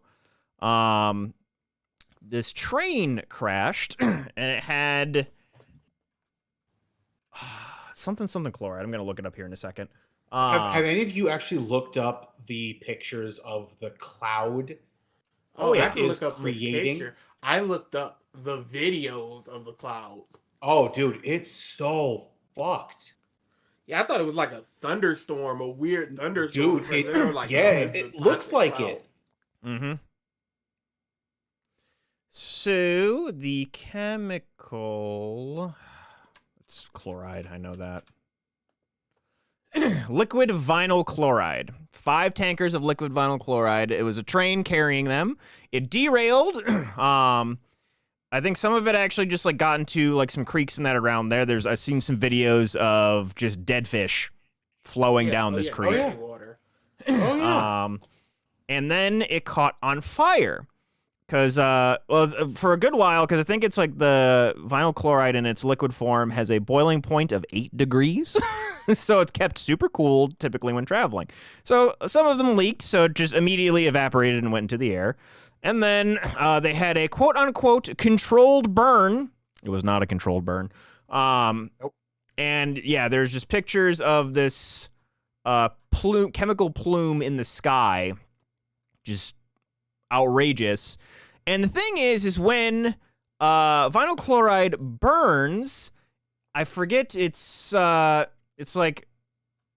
D: this train crashed, and it had something chloride. I'm gonna look it up here in a second.
A: Have any of you actually looked up the pictures of the cloud?
B: Oh, yeah, I
A: it
B: can
A: is
B: look up the
A: creating.
B: picture. I looked up the videos of the clouds.
A: Oh, dude, it's so fucked.
B: Yeah, I thought it was like a thunderstorm, a weird thunderstorm.
A: Dude,
B: but they were like,
A: yeah,
B: it's a
A: it looks
B: toxic
A: like
B: cloud.
A: it.
D: Mm-hmm. So the chemical, it's chloride. I know that. Liquid vinyl chloride. 5 tankers of liquid vinyl chloride. It was a train carrying them. It derailed. I think some of it actually just like got into like some creeks and that around there. I've seen some videos of just dead fish flowing down this creek.
A: yeah.
B: Water.
A: Oh yeah.
D: And then it caught on fire. Because, for a good while, because I think it's like the vinyl chloride in its liquid form has a boiling point of 8 degrees. So it's kept super cool typically when traveling. So some of them leaked, so it just immediately evaporated and went into the air. And then they had a quote-unquote controlled burn. It was not a controlled burn.
A: Nope.
D: And yeah, there's just pictures of this chemical plume in the sky. Just outrageous. And the thing is when vinyl chloride burns, I forget it's like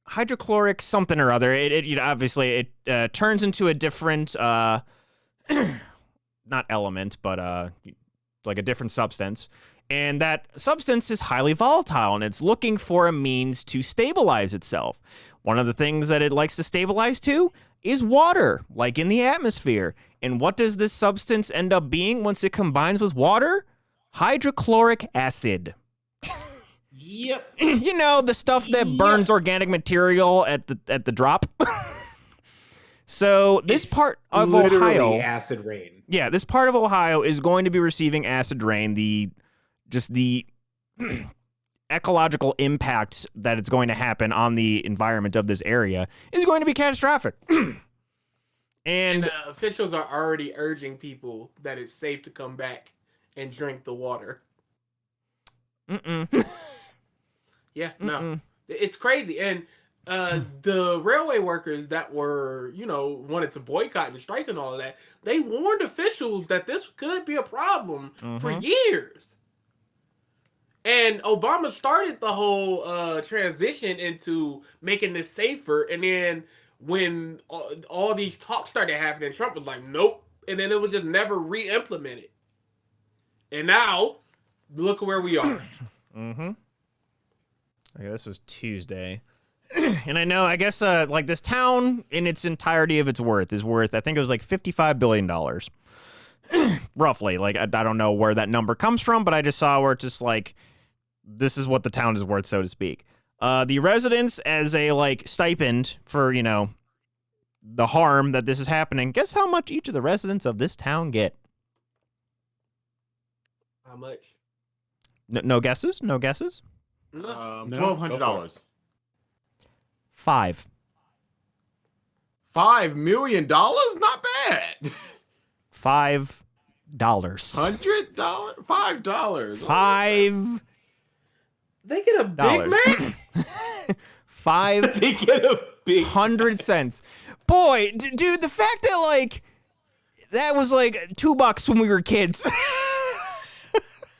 D: hydrochloric something or other. It obviously it turns into a different not element, but like a different substance. And that substance is highly volatile, and it's looking for a means to stabilize itself. One of the things that it likes to stabilize to is water, like in the atmosphere. And what does this substance end up being once it combines with water? Hydrochloric acid.
A: Yep.
D: You know, the stuff that burns organic material at the drop. So this part of Ohio,
A: acid rain.
D: Yeah, this part of Ohio is going to be receiving acid rain. The ecological impact that it's going to happen on the environment of this area is going to be catastrophic. And
B: officials are already urging people that it's safe to come back and drink the water. Yeah, no. It's crazy. And the railway workers that were, wanted to boycott and strike and all of that, they warned officials that this could be a problem for years. And Obama started the whole transition into making this safer. And then when all these talks started happening, Trump was like, nope. And then it was just never re-implemented. And now, look where we are.
D: Okay, this was Tuesday. And I guess like this town in its entirety of its worth is worth, I think it was like $55 billion. Roughly. Like, I don't know where that number comes from, but I just saw where it's just like, this is what the town is worth, so to speak. The residents, as a like stipend for, the harm that this is happening, guess how much each of the residents of this town get?
B: How much?
D: No guesses? No guesses?
C: $1,200.
D: $5
C: $5 million? Not bad.
D: $5.
C: $100? $5.
D: $5.
B: They get a Big Mac?
A: They get a big
D: 100 cents. Boy, dude, the fact that like that was like $2 when we were kids.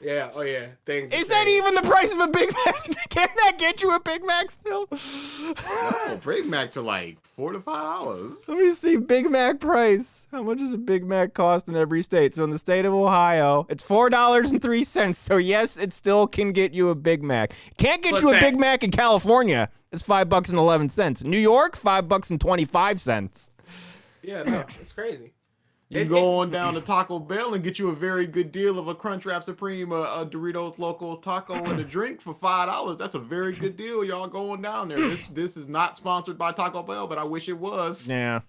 B: Yeah, oh yeah. Things
D: Is that even the price of a Big Mac? Can that get you a Big Mac still?
C: No, Big Macs are like $4 to $5.
D: Let me see Big Mac price. How much does a Big Mac cost in every state? So in the state of Ohio, it's $4.03. So yes, it still can get you a Big Mac. Can't get you a Big Mac in California. It's $5.11. New York, $5.25.
B: Yeah, no, it's crazy.
C: You can go on down to Taco Bell and get you a very good deal of a Crunchwrap Supreme, a Doritos Loco taco, and a drink for $5. That's a very good deal. Y'all going down there. This is not sponsored by Taco Bell, but I wish it was.
D: Yeah.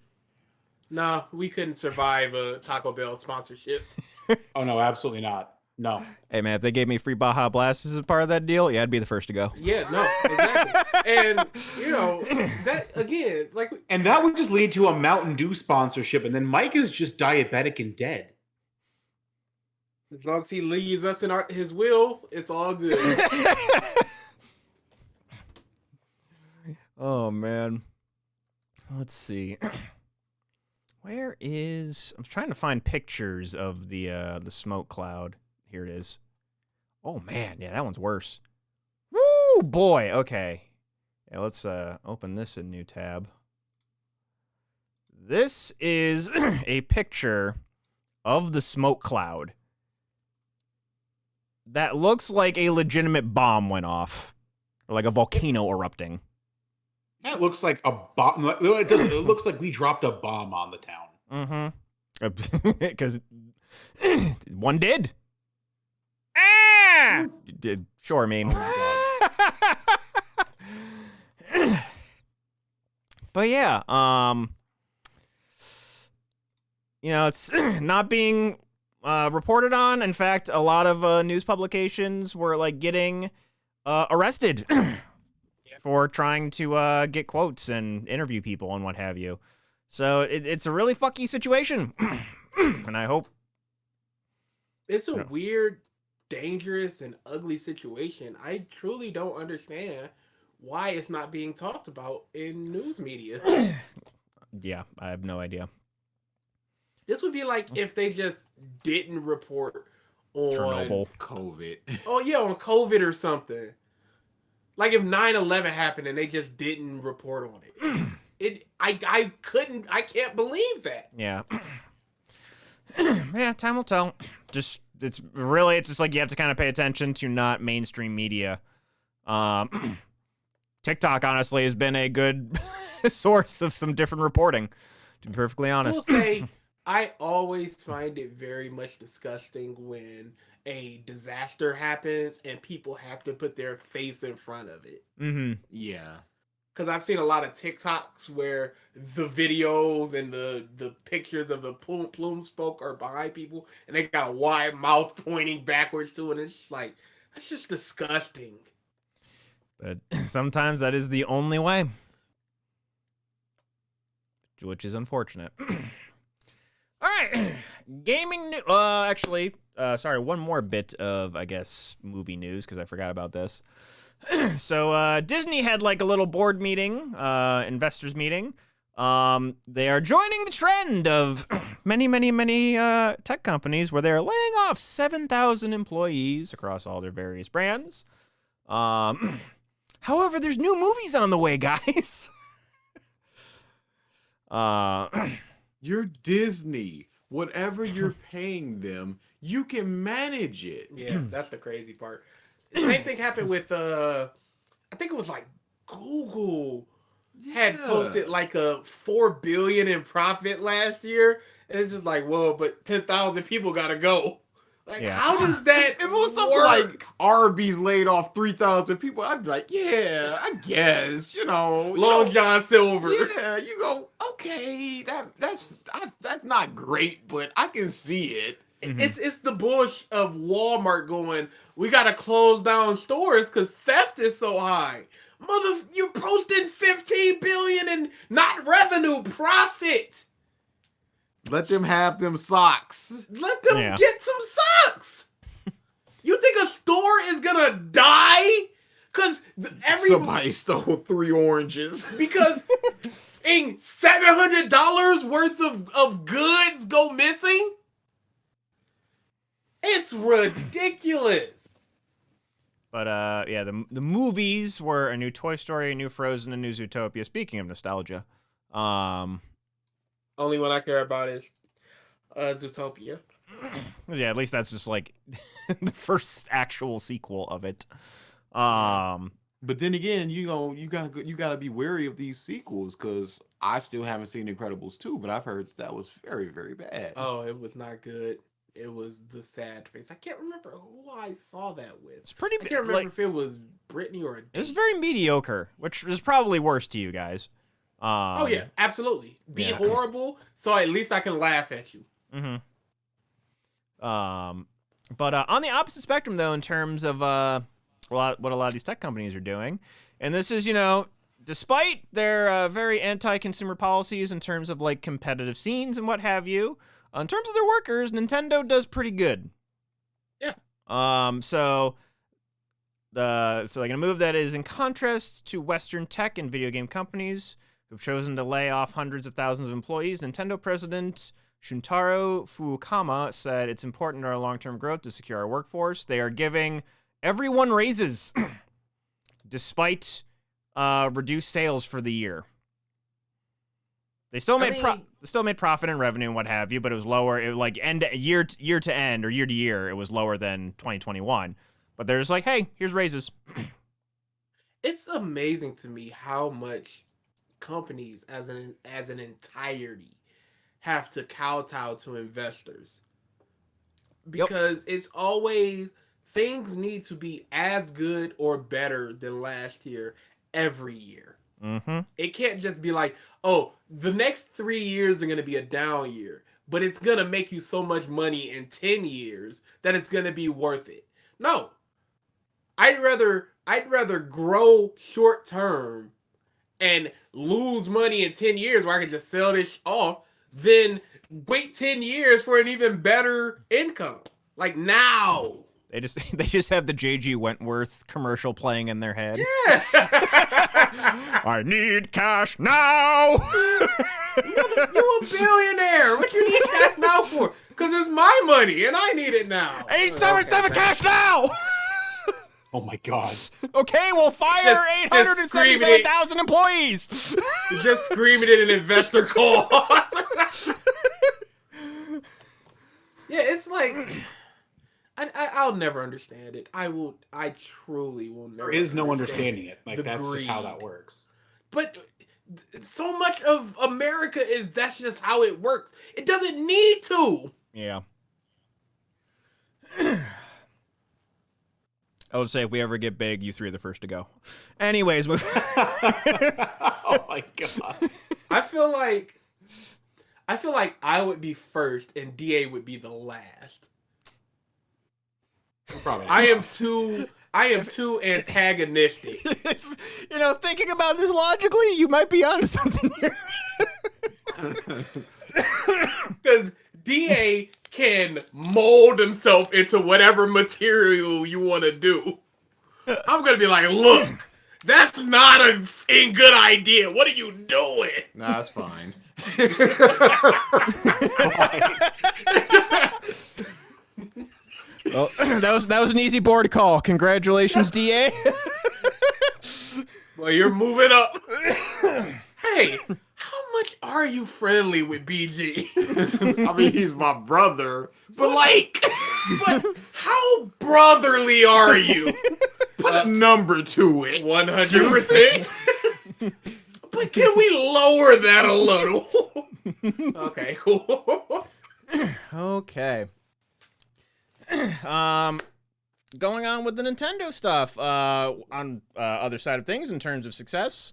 B: No, we couldn't survive a Taco Bell sponsorship.
A: Oh no, absolutely not. No.
D: Hey man, if they gave me free Baja Blast as a part of that deal, yeah, I'd be the first to go.
B: Yeah, no, exactly. And that again, like,
A: and that would just lead to a Mountain Dew sponsorship, and then Mike is just diabetic and dead.
B: As long as he leaves us in his will, it's all good.
D: Oh man, let's see. Where is? I'm trying to find pictures of the smoke cloud. Here it is. Oh man, yeah, that one's worse. Woo, boy. Okay. Yeah, let's open this in new tab. This is a picture of the smoke cloud that looks like a legitimate bomb went off, or like a volcano erupting.
A: That looks like a bomb. It looks like we dropped a bomb on the town.
D: Mm-hmm. Because one did. Ah! Did sure, I mean.
A: Oh
D: But yeah, it's not being reported on. In fact, a lot of news publications were like getting arrested for trying to get quotes and interview people and what have you. So it's a really fucky situation. And I hope...
B: It's a weird, dangerous, and ugly situation. I truly don't understand why it's not being talked about in news media.
D: Yeah, I have no idea.
B: This would be like if they just didn't report on
D: Chernobyl.
C: COVID.
B: Oh yeah, on COVID or something. Like if 9/11 happened and they just didn't report on it. I can't believe that.
D: Yeah. Yeah, time will tell. It's just like you have to kind of pay attention to not mainstream media. TikTok honestly has been a good source of some different reporting, to be perfectly honest.
B: I will say I always find it very much disgusting when a disaster happens and people have to put their face in front of it.
D: Mm-hmm.
C: Yeah.
B: Because I've seen a lot of TikToks where the videos and the pictures of the plume smoke are behind people and they got a wide mouth pointing backwards to it. And it's just like, that's just disgusting.
D: But sometimes that is the only way, which is unfortunate. All right, gaming news. Actually, sorry, one more bit of, I guess, movie news because I forgot about this. So Disney had like a little board meeting, investors meeting. They are joining the trend of many tech companies where they're laying off 7,000 employees across all their various brands. However, there's new movies on the way, guys.
C: You're Disney. Whatever you're paying them, you can manage it.
B: Yeah, that's the crazy part. Same thing happened with I think it was like Google had posted like a $4 billion in profit last year, and it's just like, whoa, but 10,000 people gotta go. Like, how does that?
C: If it was something like Arby's laid off 3,000 people, I'd be like, yeah, I guess,
B: Long John Silver.
C: Yeah, you go, okay, that's not great, but I can see it.
B: Mm-hmm. It's the bullshit of Walmart going, we gotta close down stores because theft is so high. You're posting 15 billion in not revenue, profit.
C: Let them have them socks.
B: Let them get some socks. You think a store is gonna die? Because
C: somebody stole 3 oranges.
B: Because $700 worth of goods go missing? It's ridiculous.
D: But yeah, the movies were a new Toy Story, a new Frozen, a new Zootopia. Speaking of nostalgia,
B: only one I care about is Zootopia.
D: Yeah, at least that's just like the first actual sequel of it.
C: But then again, you gotta be wary of these sequels because I still haven't seen Incredibles 2, but I've heard that was very, very bad.
B: Oh, it was not good. It was the sad face. I can't remember who I saw that with.
D: It's pretty.
B: I can't remember if it was Brittany or.
D: It was very mediocre, which is probably worse to you guys.
B: Oh yeah, absolutely. Be horrible, so at least I can laugh at you.
D: Mm-hmm. But on the opposite spectrum, though, in terms of what a lot of these tech companies are doing, and this is, despite their very anti-consumer policies in terms of like competitive scenes and what have you, in terms of their workers, Nintendo does pretty good.
B: Yeah.
D: So like a move that is in contrast to Western tech and video game companies who've chosen to lay off hundreds of thousands of employees, Nintendo president Shuntaro Furukawa said it's important to our long-term growth to secure our workforce. They are giving everyone raises despite reduced sales for the year. They still made profit and revenue and what have you, but it was lower. It like year to end or year to year, it was lower than 2021. But they're just like, hey, here's raises.
B: It's amazing to me how much companies as an entirety have to kowtow to investors. Because it's always things need to be as good or better than last year every year.
D: Mm-hmm.
B: It can't just be like, oh, the next 3 years are going to be a down year, but it's going to make you so much money in 10 years that it's going to be worth it. No. I'd I'd rather grow short term and lose money in 10 years where I can just sell this off than wait 10 years for an even better income. Like now.
D: They just have the J.G. Wentworth commercial playing in their head.
B: Yes.
D: I need cash now.
B: You a billionaire. What you need cash now for? Because it's my money and I need it now.
D: 877 cash now.
A: Oh my god.
D: Okay, we'll fire
B: Just
D: 877,000 employees.
B: You're just screaming it in investor call. Yeah, it's like I'll never understand it. I truly will never.
A: There is no
B: understand
A: understanding it. Like that's just how that works.
B: But so much of America is that's just how it works. It doesn't need to.
D: Yeah. I would say if we ever get big, you three are the first to go. Anyways,
A: oh my god.
B: I feel like I would be first and DA would be the last.
A: Probably.
B: I am too antagonistic.
D: You know, thinking about this logically, you might be onto something here.
B: Because DA can mold himself into whatever material you want to do. I'm going to be like, look, that's not a good idea. What are you doing?
C: Nah, that's fine.
D: Well, that was an easy board call. Congratulations, DA.
B: Well, you're moving up. Hey, how much are you friendly with BG?
C: I mean, he's my brother.
B: But but how brotherly are you?
C: Put a number to it.
B: 100%. But can we lower that a little? Okay, cool.
D: Okay. Going on with the Nintendo stuff. On other side of things, in terms of success,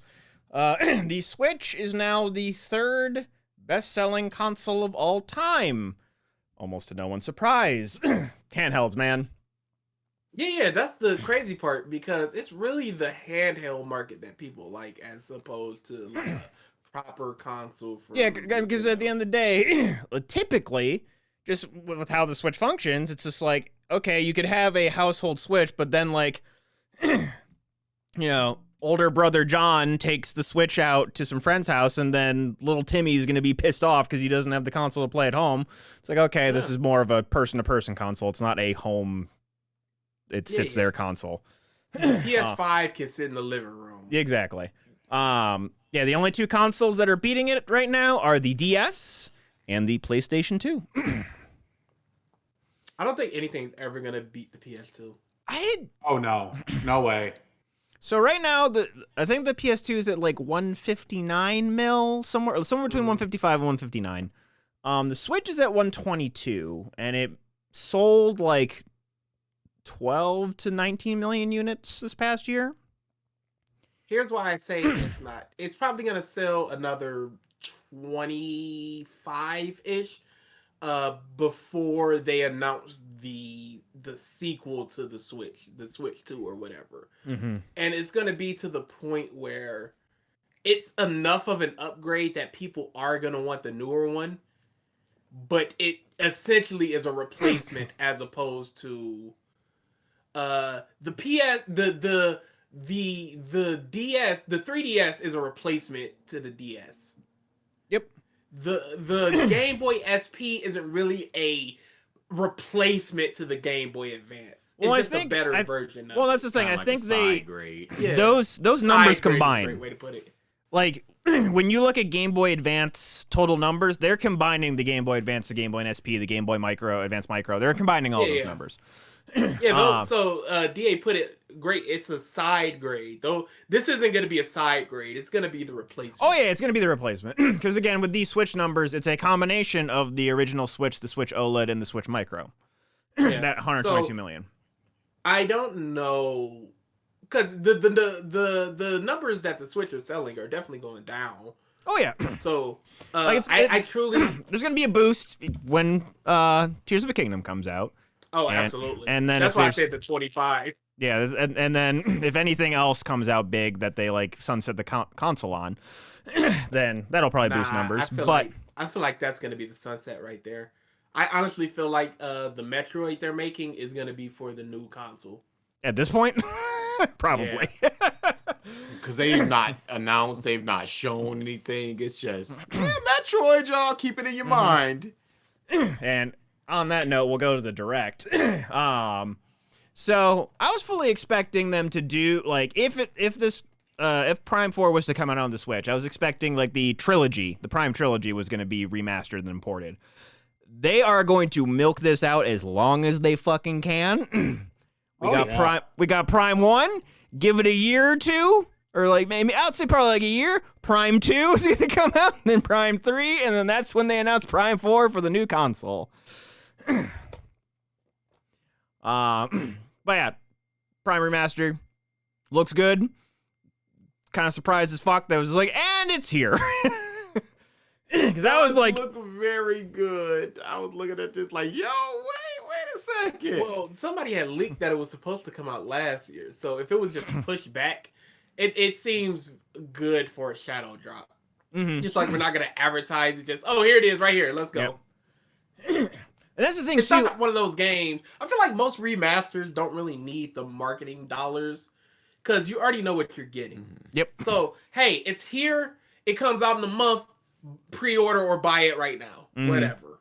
D: the Switch is now the third best-selling console of all time. Almost to no one's surprise. Handhelds, man.
B: Yeah, that's the crazy part because it's really the handheld market that people like as opposed to like a proper console. For
D: Because at the end of the day, typically, just with how the Switch functions, it's just like, okay, you could have a household Switch, but then like, older brother John takes the Switch out to some friend's house, and then little Timmy's going to be pissed off because he doesn't have the console to play at home. It's like, okay, this is more of a person-to-person console. It's not a home, it sits there console.
B: PS5 can sit in the living room.
D: Exactly. The only two consoles that are beating it right now are the DS and the PlayStation 2.
B: I don't think anything's ever going to beat the PS2.
A: Oh no. No way.
D: So right now, I think the PS2 is at like 159 mil, somewhere between 155 and 159. The Switch is at 122, and it sold like 12 to 19 million units this past year.
B: Here's why I say it's not. It's probably going to sell another 25-ish before they announce the sequel to the Switch 2 or whatever.
D: Mm-hmm.
B: And it's going to be to the point where it's enough of an upgrade that people are going to want the newer one, but it essentially is a replacement as opposed to the DS, the 3DS is a replacement to the DS.
D: Yep.
B: The Game Boy SP isn't really a replacement to the Game Boy Advance. It's just a better version of it.
D: Well, that's the thing. I think they
B: Yeah.
D: those numbers
B: Side grade is a
D: combined.
B: great way to put it.
D: Like when you look at Game Boy Advance total numbers, they're combining the Game Boy Advance, the Game Boy SP, the Game Boy Micro, Advance Micro. They're combining all those numbers.
B: Yeah, DA put it great. It's a side grade. Though this isn't going to be a side grade. It's going to be the replacement.
D: Oh yeah, it's going to be the replacement. Because again, with these Switch numbers, it's a combination of the original Switch, the Switch OLED, and the Switch Micro.
B: Yeah.
D: That 122 million.
B: I don't know, because the numbers that the Switch is selling are definitely going down.
D: Oh yeah.
B: So I truly
D: there's going to be a boost when Tears of the Kingdom comes out.
B: Oh, absolutely.
D: And then
B: that's why I said the 25.
D: Yeah, and then if anything else comes out big that they like sunset the console on, then that'll probably boost numbers.
B: I feel like that's gonna be the sunset right there. I honestly feel like the Metroid they're making is gonna be for the new console.
D: At this point, probably.
C: Because they've not announced, they've not shown anything. It's just Metroid, y'all. Keep it in your mind.
D: And on that note, we'll go to the direct. So I was fully expecting them to do like if Prime 4 was to come out on the Switch, I was expecting like the Prime trilogy was going to be remastered and imported. They are going to milk this out as long as they fucking can. We got Prime 1, give it a year or two, or like maybe I'd say probably like a year. Prime 2 is going to come out, and then Prime 3, and then that's when they announce Prime 4 for the new console. But yeah, Prime Remaster looks good. Kind of surprised as fuck that was like, and it's here. Because I was like,
C: look very good. I was looking at this like, yo, wait a second.
B: Well, somebody had leaked that it was supposed to come out last year, so if it was just pushed back, it seems good for a shadow drop.
D: mm-hmm.
B: Just like we're not gonna advertise it. Just here it is, right here. Let's go.
D: Yep. And that's the thing
B: It's
D: too.
B: not one of those games. I feel like most remasters don't really need the marketing dollars because you already know what you're getting.
D: Yep.
B: So hey, it's here. It comes out in a month. Pre-order or buy it right now. Whatever.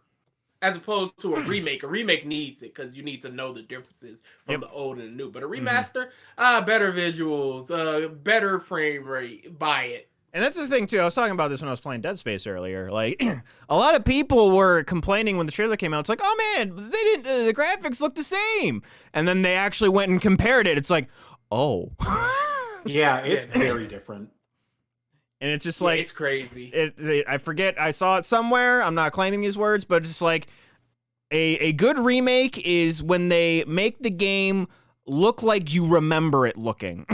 B: As opposed to a remake. A remake needs it because you need to know the differences from the old and the new. But a remaster, better visuals, better frame rate. Buy it.
D: And that's the thing too. I was talking about this when I was playing Dead Space earlier. Like, a lot of people were complaining when the trailer came out. It's like, oh man, they didn't. The graphics look the same. And then they actually went and compared it. It's like, oh,
A: yeah, it's very different.
D: And it's just like
B: it's crazy.
D: I forget. I saw it somewhere. I'm not claiming these words, but it's just like a good remake is when they make the game look like you remember it looking.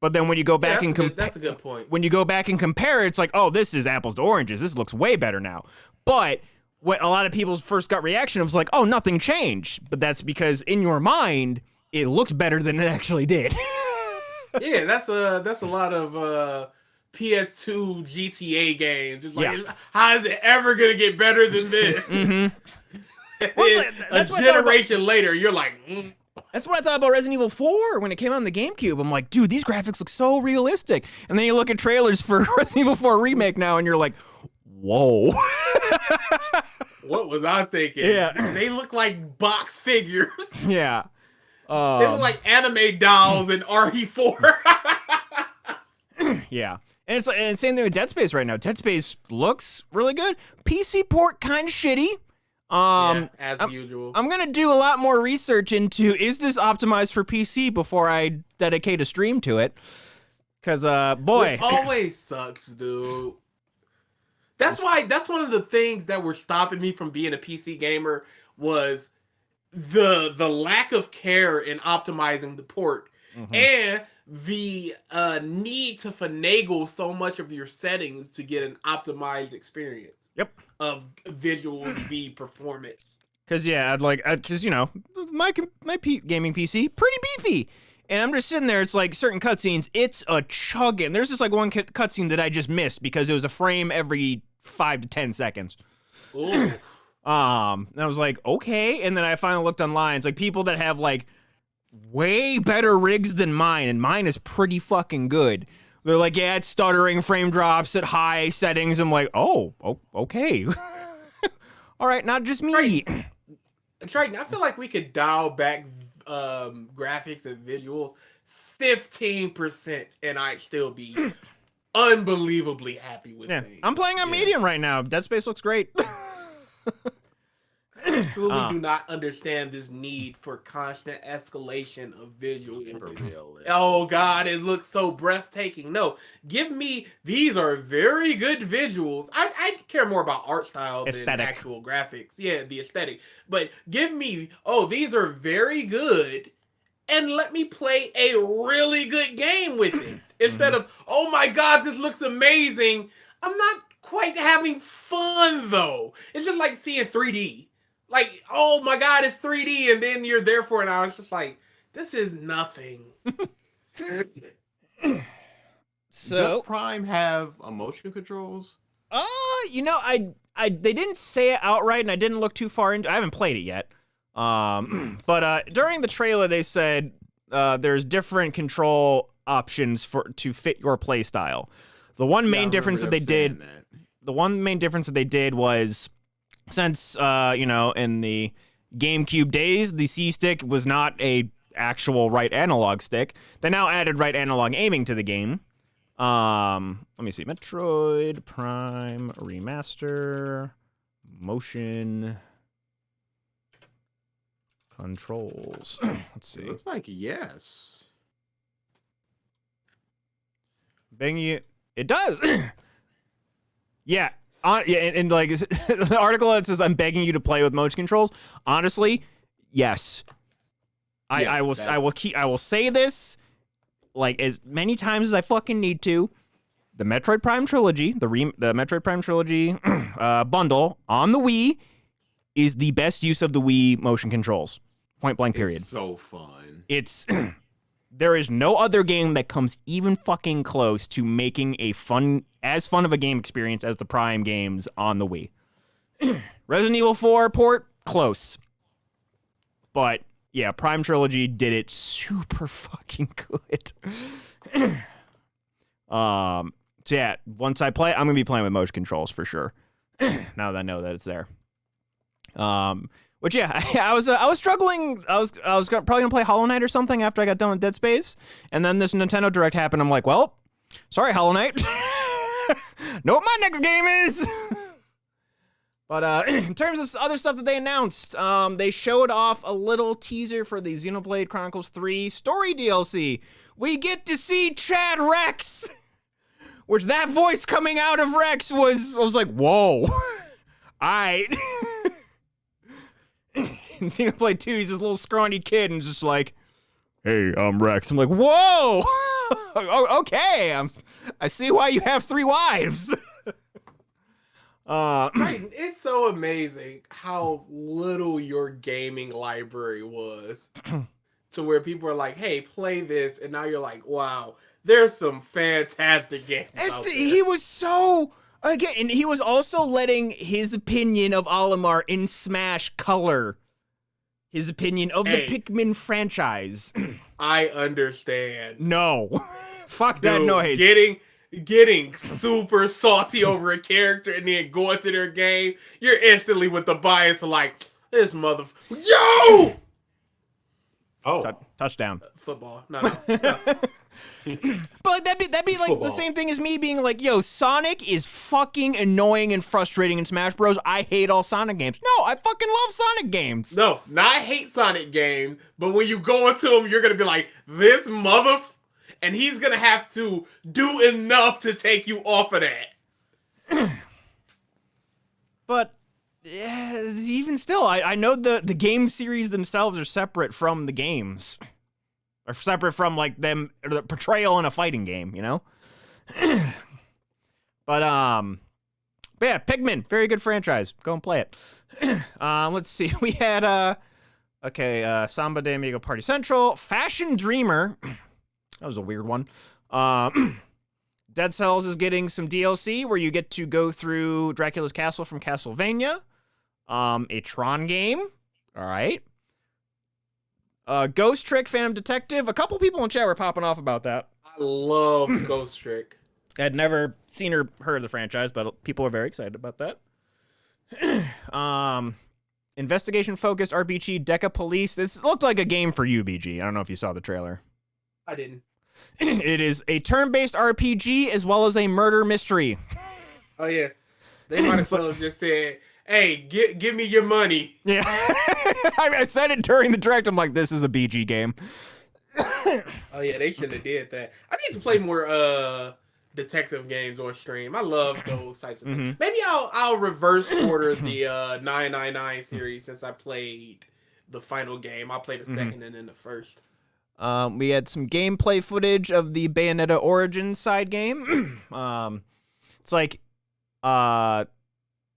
D: But then when you go back
B: that's a good point.
D: When you go back and compare it, it's like, oh, this is apples to oranges. This looks way better now. But what a lot of people's first gut reaction was like, oh, nothing changed. But that's because in your mind, it looks better than it actually did.
B: Yeah, that's a lot of PS2 GTA games. Just like, how is it ever gonna get better than this?
D: That's
B: a generation later, you're like.
D: That's what I thought about Resident Evil 4 when it came out on the GameCube. I'm like, dude, these graphics look so realistic. And then you look at trailers for Resident Evil 4 Remake now, and you're like, whoa.
B: What was I thinking?
D: Yeah.
B: They look like box figures.
D: Yeah.
B: They look like anime dolls in RE4.
D: Yeah. And it's like, and same thing with Dead Space right now. Dead Space looks really good. PC port kind of shitty.
B: As usual.
D: I'm gonna do a lot more research into is this optimized for PC before I dedicate a stream to it. Cause boy,
B: it always sucks, dude. That's one of the things that were stopping me from being a PC gamer was the lack of care in optimizing the port and the need to finagle so much of your settings to get an optimized experience.
D: Yep.
B: Of visuals v performance.
D: Cause yeah, cause you know my gaming PC pretty beefy, and I'm just sitting there. It's like certain cutscenes, it's a chugging. There's just like one cutscene that I just missed because it was a frame every 5 to 10 seconds.
B: Ooh.
D: And I was like, okay. And then I finally looked online. It's like people that have like way better rigs than mine, and mine is pretty fucking good. They're like, yeah, it's stuttering, frame drops at high settings. I'm like, oh okay. All right, not just me.
B: Triton, I feel like we could dial back graphics and visuals 15% and I'd still be unbelievably happy with things.
D: I'm playing on medium right now. Dead Space looks great.
B: I truly do not understand this need for constant escalation of visuals. Oh God, it looks so breathtaking. No, give me, these are very good visuals. I care more about art style than actual graphics. Yeah, the aesthetic. But give me, these are very good, and let me play a really good game with it. Instead of, oh my God, this looks amazing. I'm not quite having fun though. It's just like seeing 3D. Like, oh my god, it's 3D, and then you're there for an hour. It's just like, this is nothing.
C: So does Prime have motion controls?
D: They didn't say it outright, and I didn't look too far into. I haven't played it yet. But during the trailer, they said there's different control options to fit your play style. The one main difference that they did, was since in the GameCube days, the C stick was not a actual right analog stick. They now added right analog aiming to the game. Let me see. Metroid Prime Remaster motion controls. Let's see.
C: It looks like yes.
D: It does. Yeah. And like the article that says I'm begging you to play with motion controls. Honestly, yes. I will say this like as many times as I fucking need to. The Metroid Prime trilogy, the Metroid Prime trilogy bundle on the Wii is the best use of the Wii motion controls. Point blank period.
C: It's so fun.
D: It's there is no other game that comes even fucking close to making as fun of a game experience as the Prime games on the Wii. Resident Evil 4 port, close. But yeah, Prime Trilogy did it super fucking good. So yeah, once I play, I'm gonna be playing with motion controls for sure. Now that I know that it's there. Which yeah, I was struggling. I was probably gonna play Hollow Knight or something after I got done with Dead Space, and then this Nintendo Direct happened. I'm like, well, sorry, Hollow Knight. Know what my next game is. But in terms of other stuff that they announced, they showed off a little teaser for the Xenoblade Chronicles 3 story DLC. We get to see Chad Rex, which that voice coming out of Rex I was like, whoa. Alright. In Xenoblade 2, he's this little scrawny kid and just like, hey, I'm Rex. I'm like, whoa. Okay, I see why you have 3 wives.
B: Right, it's so amazing how little your gaming library was to where people are like, hey, play this, and now you're like, wow, there's some fantastic games out there.
D: He was so again, and he was also letting his opinion of Olimar in Smash color his opinion of the Pikmin franchise.
B: I understand.
D: No. Fuck
B: Dude,
D: that noise.
B: Getting super salty over a character and then going to their game, you're instantly with the bias of like, this mother... Yo!
A: Oh.
D: Touchdown.
B: Football. No.
D: But that'd be like the same thing as me being like, yo, Sonic is fucking annoying and frustrating in Smash Bros. I hate all Sonic games. No, I fucking love Sonic games.
B: No, not hate Sonic games, but when you go into them, you're going to be like, this mother... And he's going to have to do enough to take you off of that.
D: But even still, I know the game series themselves are separate from the games. Or separate from, like, them, or the portrayal in a fighting game, you know? But yeah, Pikmin, very good franchise. Go and play it. Let's see. We had, Samba de Amigo Party Central, Fashion Dreamer. That was a weird one. Dead Cells is getting some DLC where you get to go through Dracula's Castle from Castlevania. A Tron game. All right. Ghost Trick Phantom Detective. A couple people in chat were popping off about that.
B: I love Ghost Trick.
D: I'd never seen or heard of the franchise, but people are very excited about that. Investigation-focused RPG Deca Police. This looked like a game for you, BG. I don't know if you saw the trailer.
B: I didn't.
D: It is a turn-based RPG as well as a murder mystery.
B: Oh, yeah. They might as well have just said, hey, give me your money.
D: Yeah. I said it during the direct. I'm like, this is a BG game.
B: Oh, yeah, they should have did that. I need to play more detective games on stream. I love those types of things. Maybe I'll reverse order the 999 series since I played the final game. I'll play the second and then the first.
D: We had some gameplay footage of the Bayonetta Origins side game. It's like,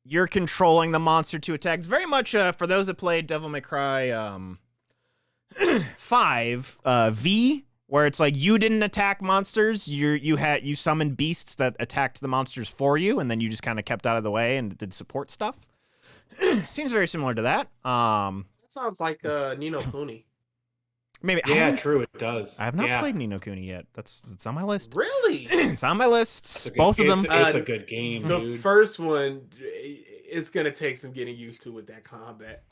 D: you're controlling the monster to attack. It's very much for those that played Devil May Cry 5 V, where it's like you didn't attack monsters, you summoned beasts that attacked the monsters for you, and then you just kind of kept out of the way and did support stuff. Seems very similar to that.
B: That sounds like Ni no Kuni.
D: Maybe.
A: Yeah, true. It does.
D: I have not played Ni no Kuni yet. It's on my list.
B: Really?
D: It's on my list. Both of them.
A: It's a good game,
B: The
A: dude.
B: first one, it's gonna take some getting used to with that combat.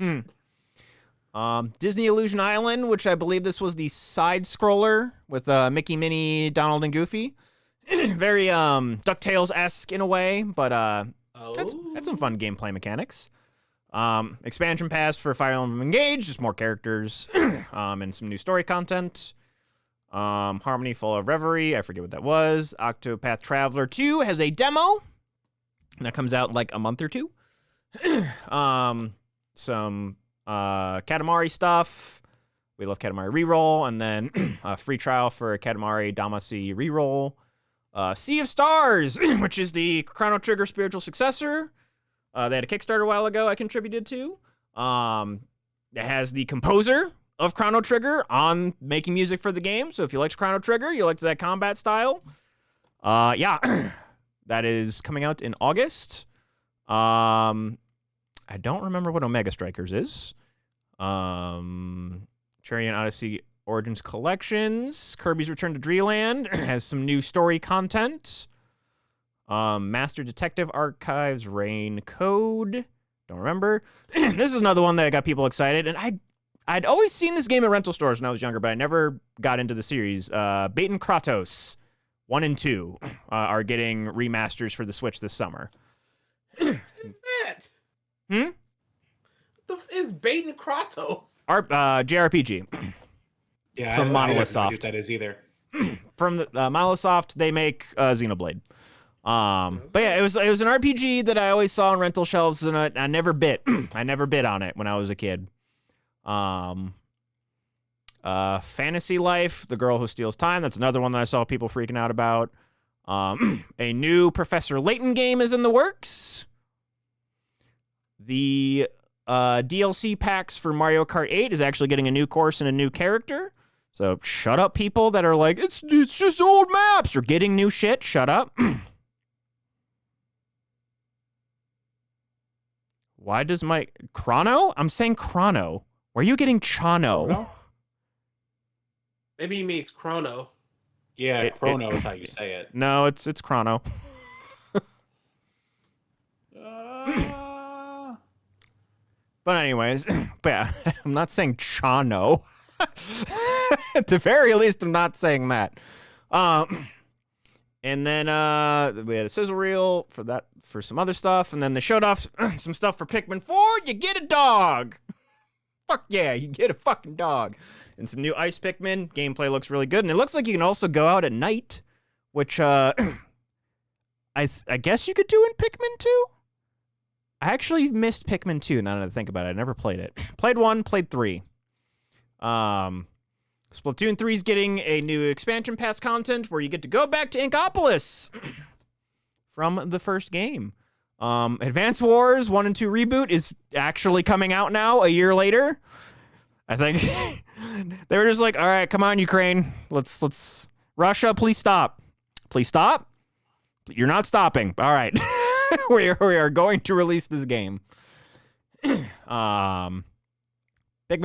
D: Disney Illusion Island, which I believe this was the side scroller with Mickey, Minnie, Donald, and Goofy. Very DuckTales-esque in a way, but that's some fun gameplay mechanics. Expansion pass for Fire Emblem Engage, just more characters, and some new story content. Harmony Full of Reverie, I forget what that was. Octopath Traveler 2 has a demo, and that comes out in like a month or two. Some Katamari stuff. We love Katamari reroll, and then a free trial for Katamari Damacy reroll. Sea of Stars, which is the Chrono Trigger spiritual successor. They had a Kickstarter a while ago I contributed to. It has the composer of Chrono Trigger on making music for the game. So if you liked Chrono Trigger, you liked that combat style. Yeah, that is coming out in August. I don't remember what Omega Strikers is. Cherry and Odyssey Origins Collections. Kirby's Return to Dreamland has some new story content. Master Detective Archives Rain Code. Don't remember. This is another one that got people excited. And I'd always seen this game at rental stores when I was younger, but I never got into the series. Baten Kratos 1 and 2 are getting remasters for the Switch this summer.
B: What is that? What the is Baten Kratos?
D: JRPG.
A: Yeah,
D: from
A: I
D: Monolith
A: have no
D: Soft.
A: idea what that is either.
D: From the Monolith Soft, they make Xenoblade. But yeah, it was an RPG that I always saw on rental shelves, and I never bit. I never bit on it when I was a kid. Fantasy Life, The Girl Who Steals Time. That's another one that I saw people freaking out about. A new Professor Layton game is in the works. The DLC packs for Mario Kart 8 is actually getting a new course and a new character. So shut up, people that are like, it's just old maps. You're getting new shit. Shut up. Why does my Chrono? I'm saying Chrono. Where are you getting Chano?
A: Chrono?
B: Maybe he means Chrono.
A: Yeah, Chrono is how you say it.
D: No, it's Chrono. But anyways, but yeah, I'm not saying Chano. At the very least, I'm not saying that. And then we had a sizzle reel for some other stuff, and then they showed off some stuff for Pikmin 4. You get a dog. Fuck yeah, you get a fucking dog. And some new Ice Pikmin. Gameplay looks really good, and it looks like you can also go out at night, which I guess you could do in Pikmin 2. I actually missed Pikmin 2 now that I think about it. I never played it. Played 1, played 3. Splatoon 3 is getting a new expansion pass content where you get to go back to Inkopolis from the first game. Advance Wars 1 and 2 reboot is actually coming out now a year later. I think they were just like, all right, come on, Ukraine. Let's Russia, please stop. Please stop. You're not stopping. All right. we are going to release this game. Pikmin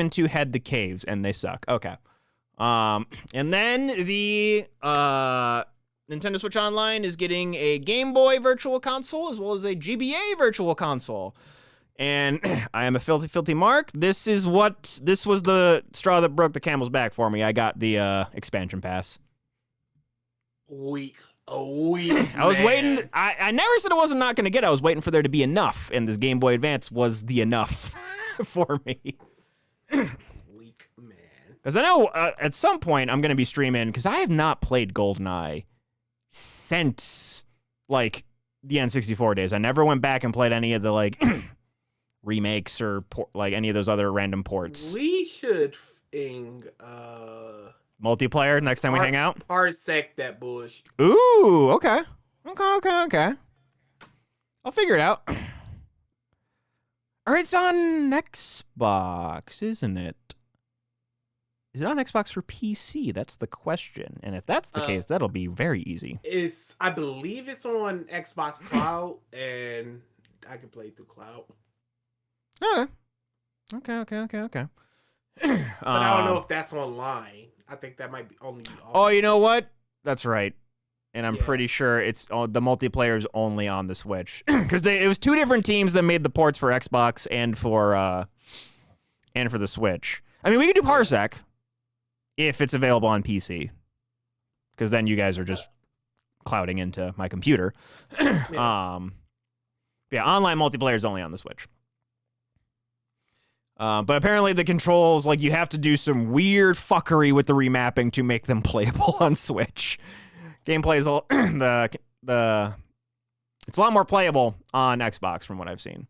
D: 2 had the caves and they suck. Okay. And then the Nintendo Switch Online is getting a Game Boy Virtual Console as well as a GBA Virtual Console. And I am a filthy Mark. This was the straw that broke the camel's back for me. I got the expansion pass.
B: A week.
D: I was waiting. I never said I wasn't not going to get it. I was waiting for there to be enough, and this Game Boy Advance was the enough for me.
B: Weak man.
D: Because I know at some point I'm going to be streaming, because I have not played GoldenEye since, like, the N64 days. I never went back and played any of the, like, remakes or, like, any of those other random ports.
B: We should
D: Multiplayer next time we hang out?
B: Hard sec that bush.
D: Ooh, okay. Okay. I'll figure it out. Or it's on Xbox, isn't it? Is it on Xbox for PC? That's the question. And if that's the case, that'll be very easy.
B: I believe it's on Xbox Cloud, and I can play through Cloud.
D: Okay.
B: But I don't know if that's online. I think that might be only.
D: Oh, you know what? That's right. And I'm pretty sure it's the multiplayer is only on the Switch because it was two different teams that made the ports for Xbox and for the Switch. I mean, we could do Parsec if it's available on PC, because then you guys are just clouding into my computer. Online multiplayer is only on the Switch. But apparently the controls, like, you have to do some weird fuckery with the remapping to make them playable on Switch. Gameplay is it's a lot more playable on Xbox from what I've seen.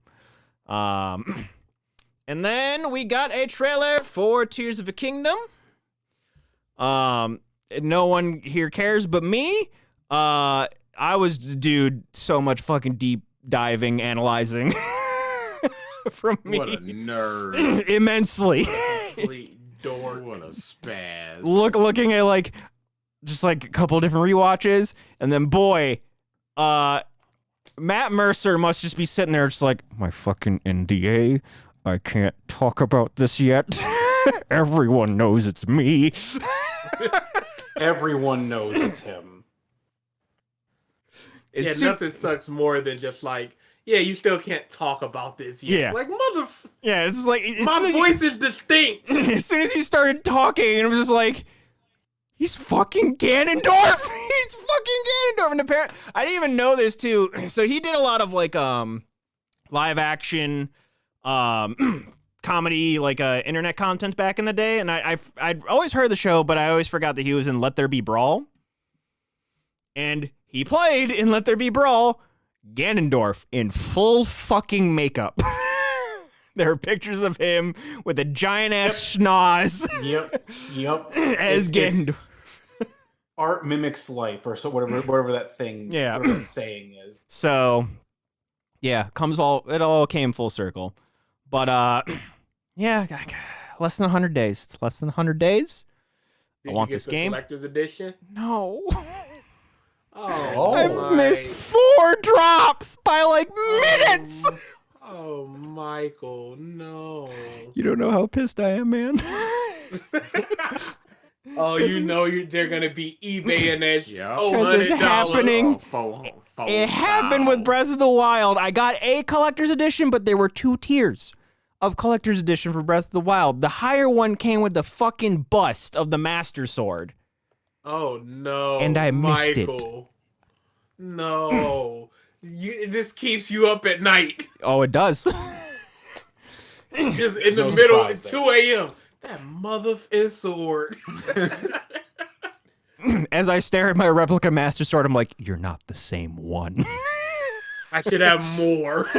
D: And then we got a trailer for Tears of the Kingdom. No one here cares but me. I was, dude, so much fucking deep diving, analyzing from me.
C: What a nerd.
D: Immensely.
B: Complete dork.
C: What a spaz.
D: Looking at just a couple different rewatches, and then boy, Matt Mercer must just be sitting there just like, my fucking NDA, I can't talk about this yet. Everyone knows it's me.
A: Everyone knows it's him.
B: Nothing sucks more than just you still can't talk about this yet.
D: Yeah. Yeah, it's just like...
B: My voice is distinct!
D: As soon as he started talking, and it was just like, he's fucking Ganondorf! He's fucking Ganondorf! And apparently, I didn't even know this, too. So he did a lot of, live action, comedy, internet content back in the day, and I'd always heard the show, but I always forgot that he was in Let There Be Brawl. And he played in Let There Be Brawl Ganondorf in full fucking makeup. There are pictures of him with a giant ass schnoz.
A: Yep.
D: As Ganondorf.
A: Art mimics life, or so whatever that thing, whatever that saying is.
D: So, yeah, it all came full circle. But less than 100 days. It's less than 100 days.
B: Did
D: I want
B: you get
D: this
B: the
D: game.
B: Collector's edition?
D: No.
B: Oh,
D: I've missed 4 drops by minutes.
B: Oh, Michael, no.
D: You don't know how pissed I am, man.
B: Oh, they're gonna be eBaying that
D: Because it's happening. It happened with Breath of the Wild. I got a collector's edition, but there were 2 tiers of collector's edition for Breath of the Wild. The higher one came with the fucking bust of the Master Sword.
B: Oh no!
D: And I missed it.
B: No, this keeps you up at night.
D: Oh, it does.
B: Just in the middle at 2 a.m. That motherfucking sword.
D: As I stare at my replica Master Sword, I'm like, you're not the same one.
B: I should have more.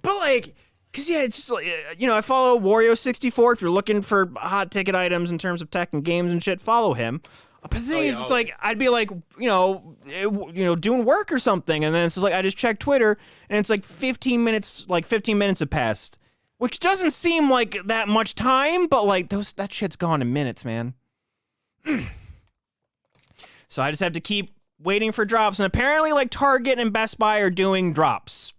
D: But because it's just I follow Wario64. If you're looking for hot ticket items in terms of tech and games and shit, follow him. But the thing is, it's I'd be doing work or something, and then it's just I just check Twitter, and it's 15 minutes, 15 minutes have passed, which doesn't seem like that much time, but that shit's gone in minutes, man. So I just have to keep waiting for drops, and apparently Target and Best Buy are doing drops,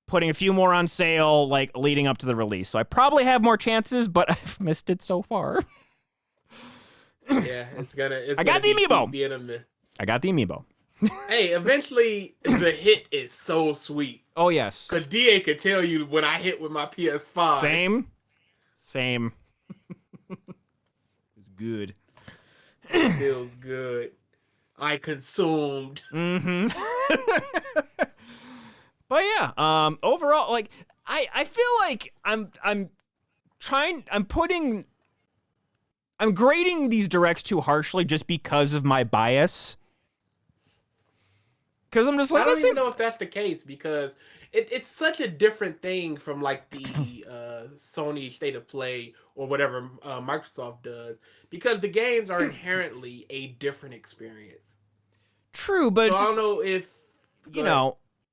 D: putting a few more on sale, leading up to the release. So I probably have more chances, but I've missed it so far.
B: Yeah, I
D: got the amiibo. I got the amiibo.
B: Hey, eventually the hit is so sweet.
D: Oh yes.
B: Cause DA could tell you when I hit with my PS5.
D: Same. It's good.
B: It feels good. I consumed.
D: Mm-hmm. But yeah, overall, I feel like I'm grading these directs too harshly just because of my bias. Because I'm just
B: I don't even know if that's the case, because it's such a different thing from the Sony State of Play or whatever Microsoft does, because the games are inherently a different experience.
D: True, but
B: so I don't know if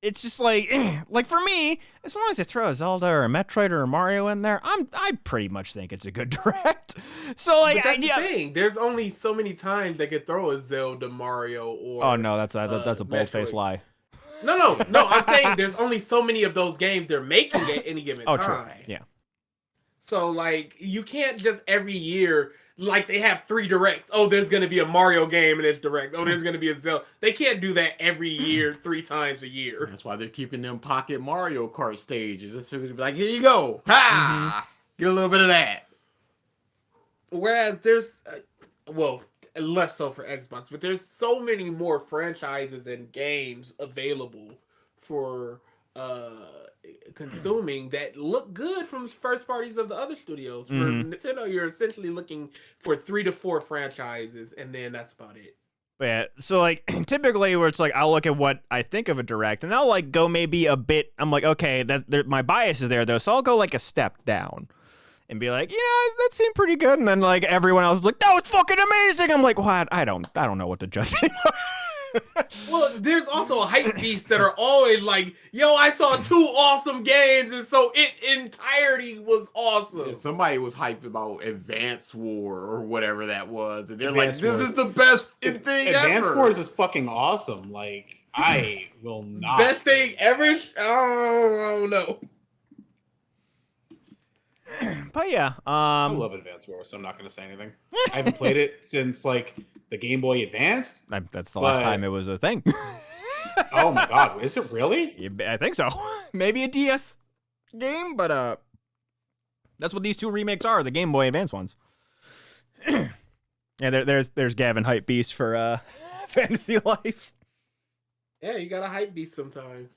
D: it's just like for me, as long as they throw a Zelda or a Metroid or a Mario in there, I pretty much think it's a good direct. So like,
B: but that's the thing. There's only so many times they could throw a Zelda, Mario, or
D: oh no, that's a bold-faced lie.
B: No. I'm saying there's only so many of those games they're making at any given time.
D: True. Yeah.
B: So like, you can't just every year. Like they have 3 directs. Oh, there's gonna be a Mario game and it's direct. Oh, there's gonna be a Zelda. They can't do that every year, 3 times a year.
C: That's why they're keeping them pocket Mario Kart stages. It's gonna be like, here you go, ha, get a little bit of that.
B: Whereas there's, well, less so for Xbox, but there's so many more franchises and games available for consuming that look good from first parties of the other studios. For Nintendo, you're essentially looking for 3 to 4 franchises, and then that's about it.
D: But yeah, so like typically where it's like I'll look at what I think of a direct, and I'll like go maybe a bit. I'm like, okay, my bias is there though, so I'll go like a step down, and be like, that seemed pretty good. And then like everyone else is like, no, it's fucking amazing. I'm like, what? I don't know what to judge anymore.
B: Well, there's also hype beasts that are always like, yo, I saw 2 awesome games, and so it entirety was awesome.
C: Yeah, somebody was hyped about Advance War or whatever that was, and they're
A: Advance
C: like, this
A: Wars.
C: is the best thing
A: Advance
C: ever.
A: Wars is fucking awesome. Like, I will not.
B: Best thing ever? Oh, no.
D: But yeah,
A: I love Advance Wars, so I'm not going to say anything. I haven't played it since like the Game Boy Advanced.
D: That's the last time it was a thing.
A: Oh my god, is it really?
D: Yeah, I think so. Maybe a DS game, but that's what these 2 remakes are, the Game Boy Advance ones. Yeah, there's Gavin Hype Beast for Fantasy Life.
B: Yeah, you gotta hype beast sometimes.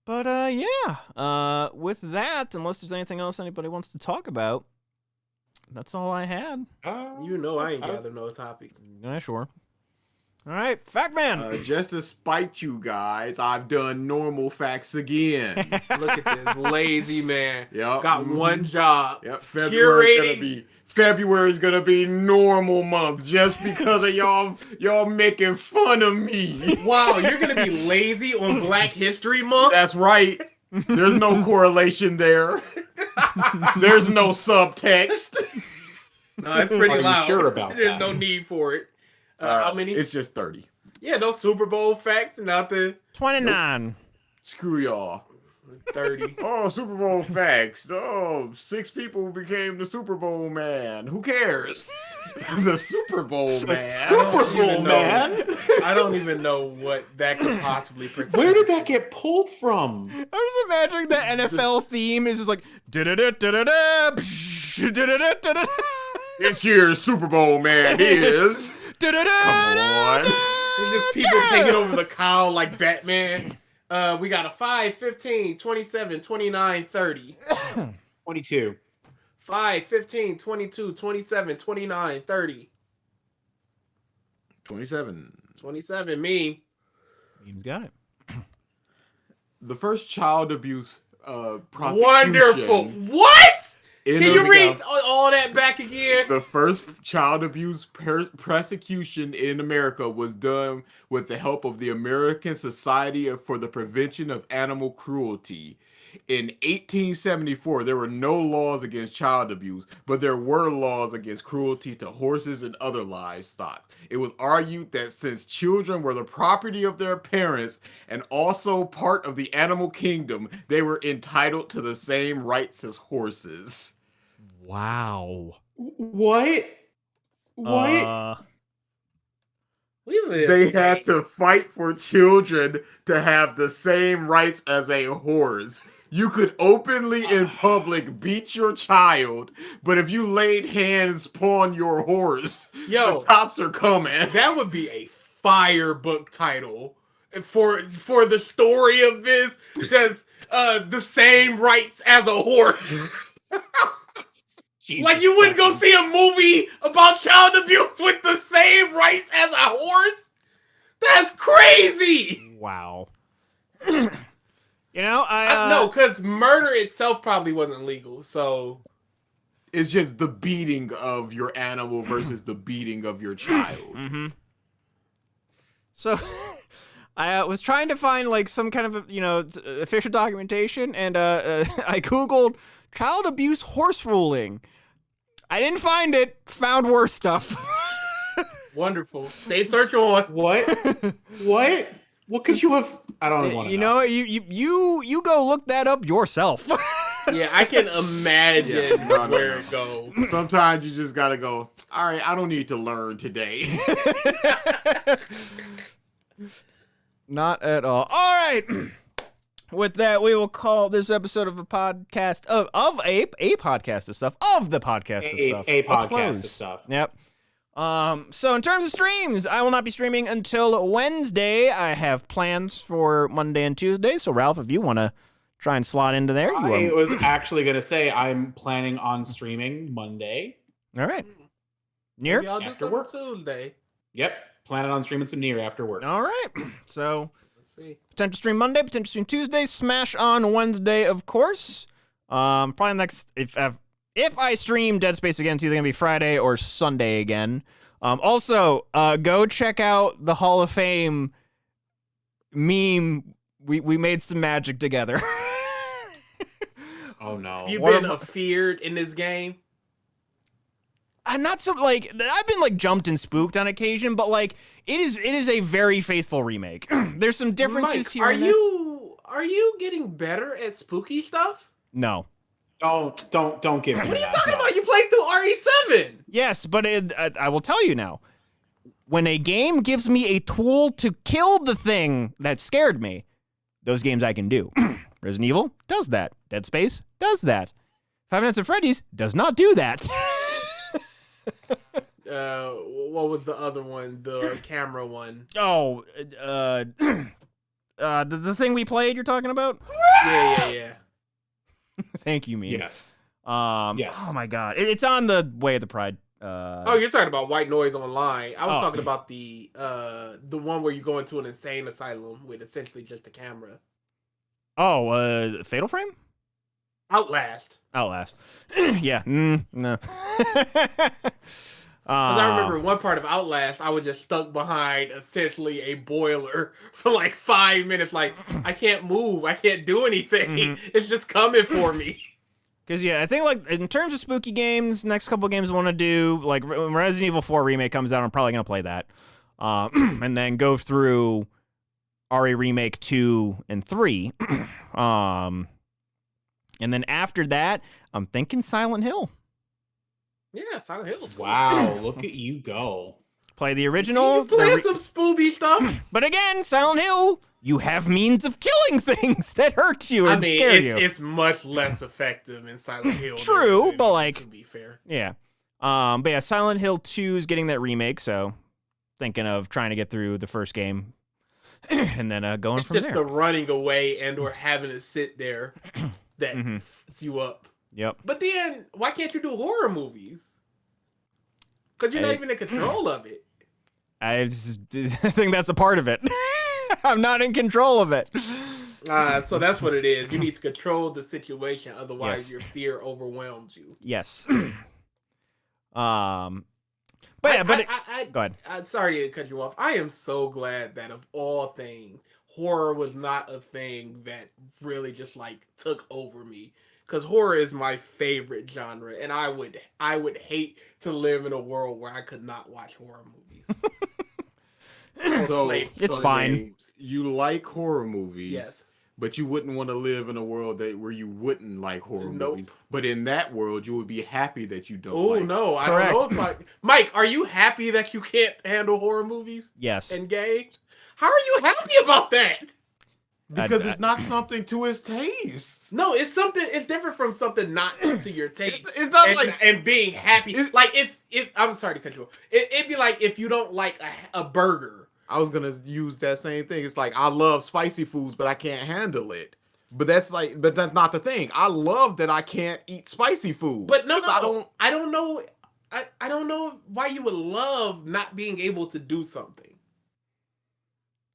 D: But yeah, with that, unless there's anything else anybody wants to talk about, that's all I had.
B: You know I ain't gather no topics.
D: Yeah, sure. All right, Fact Man.
C: Just to spite you guys, I've done normal facts again.
B: Look at this lazy man.
C: Yep.
B: Got one job.
C: Yep.
B: Curating.
C: February's gonna be normal month just because of y'all making fun of me.
B: Wow, you're gonna be lazy on Black History Month?
C: That's right. There's no correlation there. There's no subtext.
B: No, it's pretty
A: Are you
B: loud.
A: sure about
B: There's
A: that?
B: no need for it. How many?
C: It's just 30.
B: Yeah, no Super Bowl facts, nothing.
D: 29.
C: Screw y'all.
B: 30.
C: Oh, Super Bowl facts. Oh, 6 people became the Super Bowl man. Who cares? The Super Bowl man.
A: Super Bowl man.
B: I don't even know what that could possibly pretend.
A: Where did that get pulled from?
D: I'm just imagining the NFL theme is just like
C: This year's Super Bowl man is. Come on.
B: There's just people taking over the cow like Batman. We got a 5, 15, 27, 29, 30.
A: 22.
B: 5, 15, 22, 27, 29, 30.
C: 27.
B: 27, me.
D: He's got it.
C: The first child abuse prosecution.
B: Wonderful. What?
C: in
B: Can you read
C: America.
B: all that back again?
C: The first child abuse prosecution in America was done with the help of the American Society for the Prevention of Animal Cruelty. In 1874, there were no laws against child abuse, but there were laws against cruelty to horses and other livestock. It was argued that since children were the property of their parents and also part of the animal kingdom, they were entitled to the same rights as horses.
D: Wow.
A: What? What?
C: They had to fight for children to have the same rights as a horse. You could openly in public beat your child, but if you laid hands upon your horse, the cops are coming.
B: That would be a fire book title for the story of this. Just the same rights as a horse. Like you wouldn't go see a movie about child abuse with the same rights as a horse? That's crazy.
D: Wow. You know,
B: no, because murder itself probably wasn't legal. So
C: it's just the beating of your animal versus the beating of your child.
D: Mm-hmm. So, I was trying to find like some kind of official documentation, and I googled child abuse horse ruling. I didn't find it. Found worse stuff.
B: Wonderful. Stay search on.
A: What? What? What could you have? I don't want to know.
D: You go look that up yourself.
B: Yeah, I can imagine where it goes.
C: Sometimes you just gotta go, all right, I don't need to learn today.
D: Not at all. All right. With that, we will call this episode of a podcast of a podcast of stuff of the podcast of stuff.
A: A podcast
D: close.
A: of stuff.
D: Yep. So in terms of streams, I will not be streaming until Wednesday. I have plans for Monday and Tuesday. So Ralph, if you want to try and slot into there,
A: I was actually gonna say I'm planning on streaming Monday.
D: All right. Near
B: Y'all do
A: after
B: something
A: work.
B: Tuesday.
A: Yep, planning on streaming some Nier after work.
D: All right. So
B: Let's see.
D: potential stream Monday, potential stream Tuesday, Smash on Wednesday, of course. Probably next if I stream Dead Space again, it's either gonna be Friday or Sunday again. Also, go check out the Hall of Fame meme. We made some magic together.
A: Oh no!
B: You've
D: One
B: been
D: of
B: afeared in this game.
D: I'm not so like I've been like jumped and spooked on occasion, but like it is a very faithful remake. There's some differences
B: Mike,
D: here.
B: are
D: and there.
B: are you getting better at spooky stuff?
D: No.
A: Don't give me
B: What are you
A: that.
B: talking
A: No.
B: about? You played through RE7.
D: Yes, but I will tell you now. When a game gives me a tool to kill the thing that scared me, those games I can do. Resident Evil does that. Dead Space does that. Five Nights at Freddy's does not do that.
B: What was the other one? The camera one.
D: Oh, the thing we played you're talking about?
B: Yeah.
D: Thank you, me.
A: Yes.
D: Yes. Oh my god. It's on the Way of the Pride.
B: Oh, you're talking about White Noise Online. I was
D: Oh.
B: talking about the one where you go into an insane asylum with essentially just a camera.
D: Fatal Frame?
B: Outlast.
D: Outlast. Yeah. No.
B: 'Cause I remember one part of Outlast, I was just stuck behind essentially a boiler for like 5 minutes. Like, I can't move. I can't do anything.
D: Mhm.
B: It's just coming for me.
D: Because, yeah, I think, like, in terms of spooky games, next couple games I want to do, like, when Resident Evil 4 Remake comes out, I'm probably going to play that. And then go through RE Remake 2 and 3. And then after that, I'm thinking Silent Hill.
B: Yeah, Silent Hill's cool.
A: Wow, look at you go.
D: Play the
B: See,
D: original.
B: you playing some spooky stuff.
D: But again, Silent Hill, you have means of killing things that hurt you
B: I
D: and
B: mean,
D: scare you.
B: it's much less effective in Silent Hill.
D: True,
B: than
D: but, like-
B: to be fair.
D: Yeah. But yeah, Silent Hill 2 is getting that remake, so thinking of trying to get through the first game and then going
B: It's
D: from
B: just
D: there.
B: the running away and or having to sit there that
D: Mhm.
B: f***s you up.
D: Yep.
B: But then, why can't you do horror movies? Because you're not
D: Hey.
B: even in control of it.
D: I think that's a part of it. I'm not in control of it.
B: So that's what it is. You need to control the situation, otherwise
D: Yes.
B: your fear overwhelms you.
D: Yes. But yeah, but go ahead.
B: Sorry to cut you off. I am so glad that of all things, horror was not a thing that really just like took over me. Because horror is my favorite genre, and I would hate to live in a world where I could not watch horror movies.
C: So,
D: It's fine.
C: James, you like horror movies,
B: Yes.
C: but you wouldn't want to live in a world where you wouldn't like horror
B: Nope.
C: movies. But in that world, you would be happy that you don't
B: Oh
C: like.
B: no, I
D: Correct.
B: don't know if Mike, are you happy that you can't handle horror movies
D: Yes.
B: and games? How are you happy about that?
C: Because it's not something to his taste.
B: No, it's something. It's different from something not to your taste.
C: It's not
B: and,
C: like
B: and being happy.
C: It's-
B: Like if I'm sorry to cut you off. It'd be like if you don't like a burger.
C: I was gonna use that same thing. It's like I love spicy foods, but I can't handle it. But that's not the thing. I love that I can't eat spicy food.
B: But no,
C: 'Cause
B: I don't know. I don't know why you would love not being able to do something.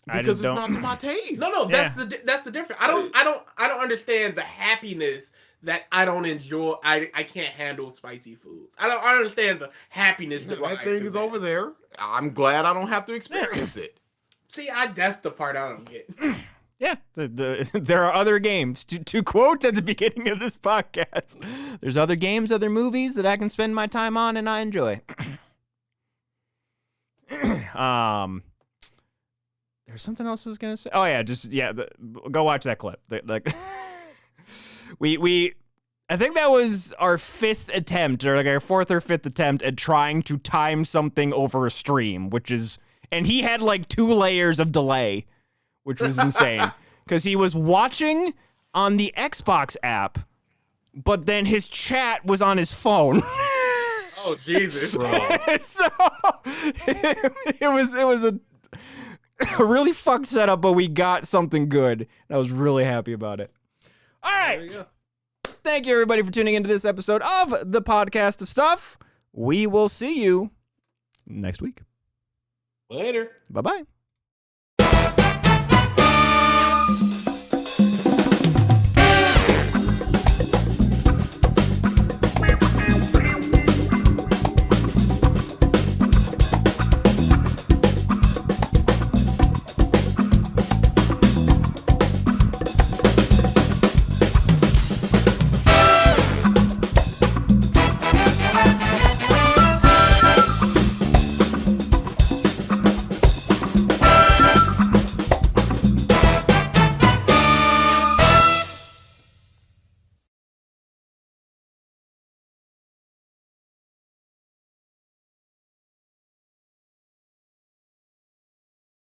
C: because it's not to my taste.
B: No,
D: Yeah.
B: that's the difference. I don't understand the happiness that I don't enjoy. I can't handle spicy foods. I don't understand the happiness.
C: That
B: derived
C: thing
B: through
C: is
B: that.
C: over there. I'm glad I don't have to experience it.
B: See, that's the part I don't get.
D: Yeah, there are other games. To quote at the beginning of this podcast, there's other games, other movies that I can spend my time on and I enjoy. There's something else I was gonna say. Oh yeah, go watch that clip. I think that was our 5th attempt, or like our 4th or 5th attempt at trying to time something over a stream, and he had like 2 layers of delay, which was insane. Because he was watching on the Xbox app, but then his chat was on his phone.
B: Oh, Jesus.
D: So it was a really fucked setup, but we got something good. I was really happy about it. All right.
B: There you go.
D: Thank you, everybody, for tuning into this episode of the Podcast of Stuff. We will see you next week.
A: Later.
D: Bye-bye.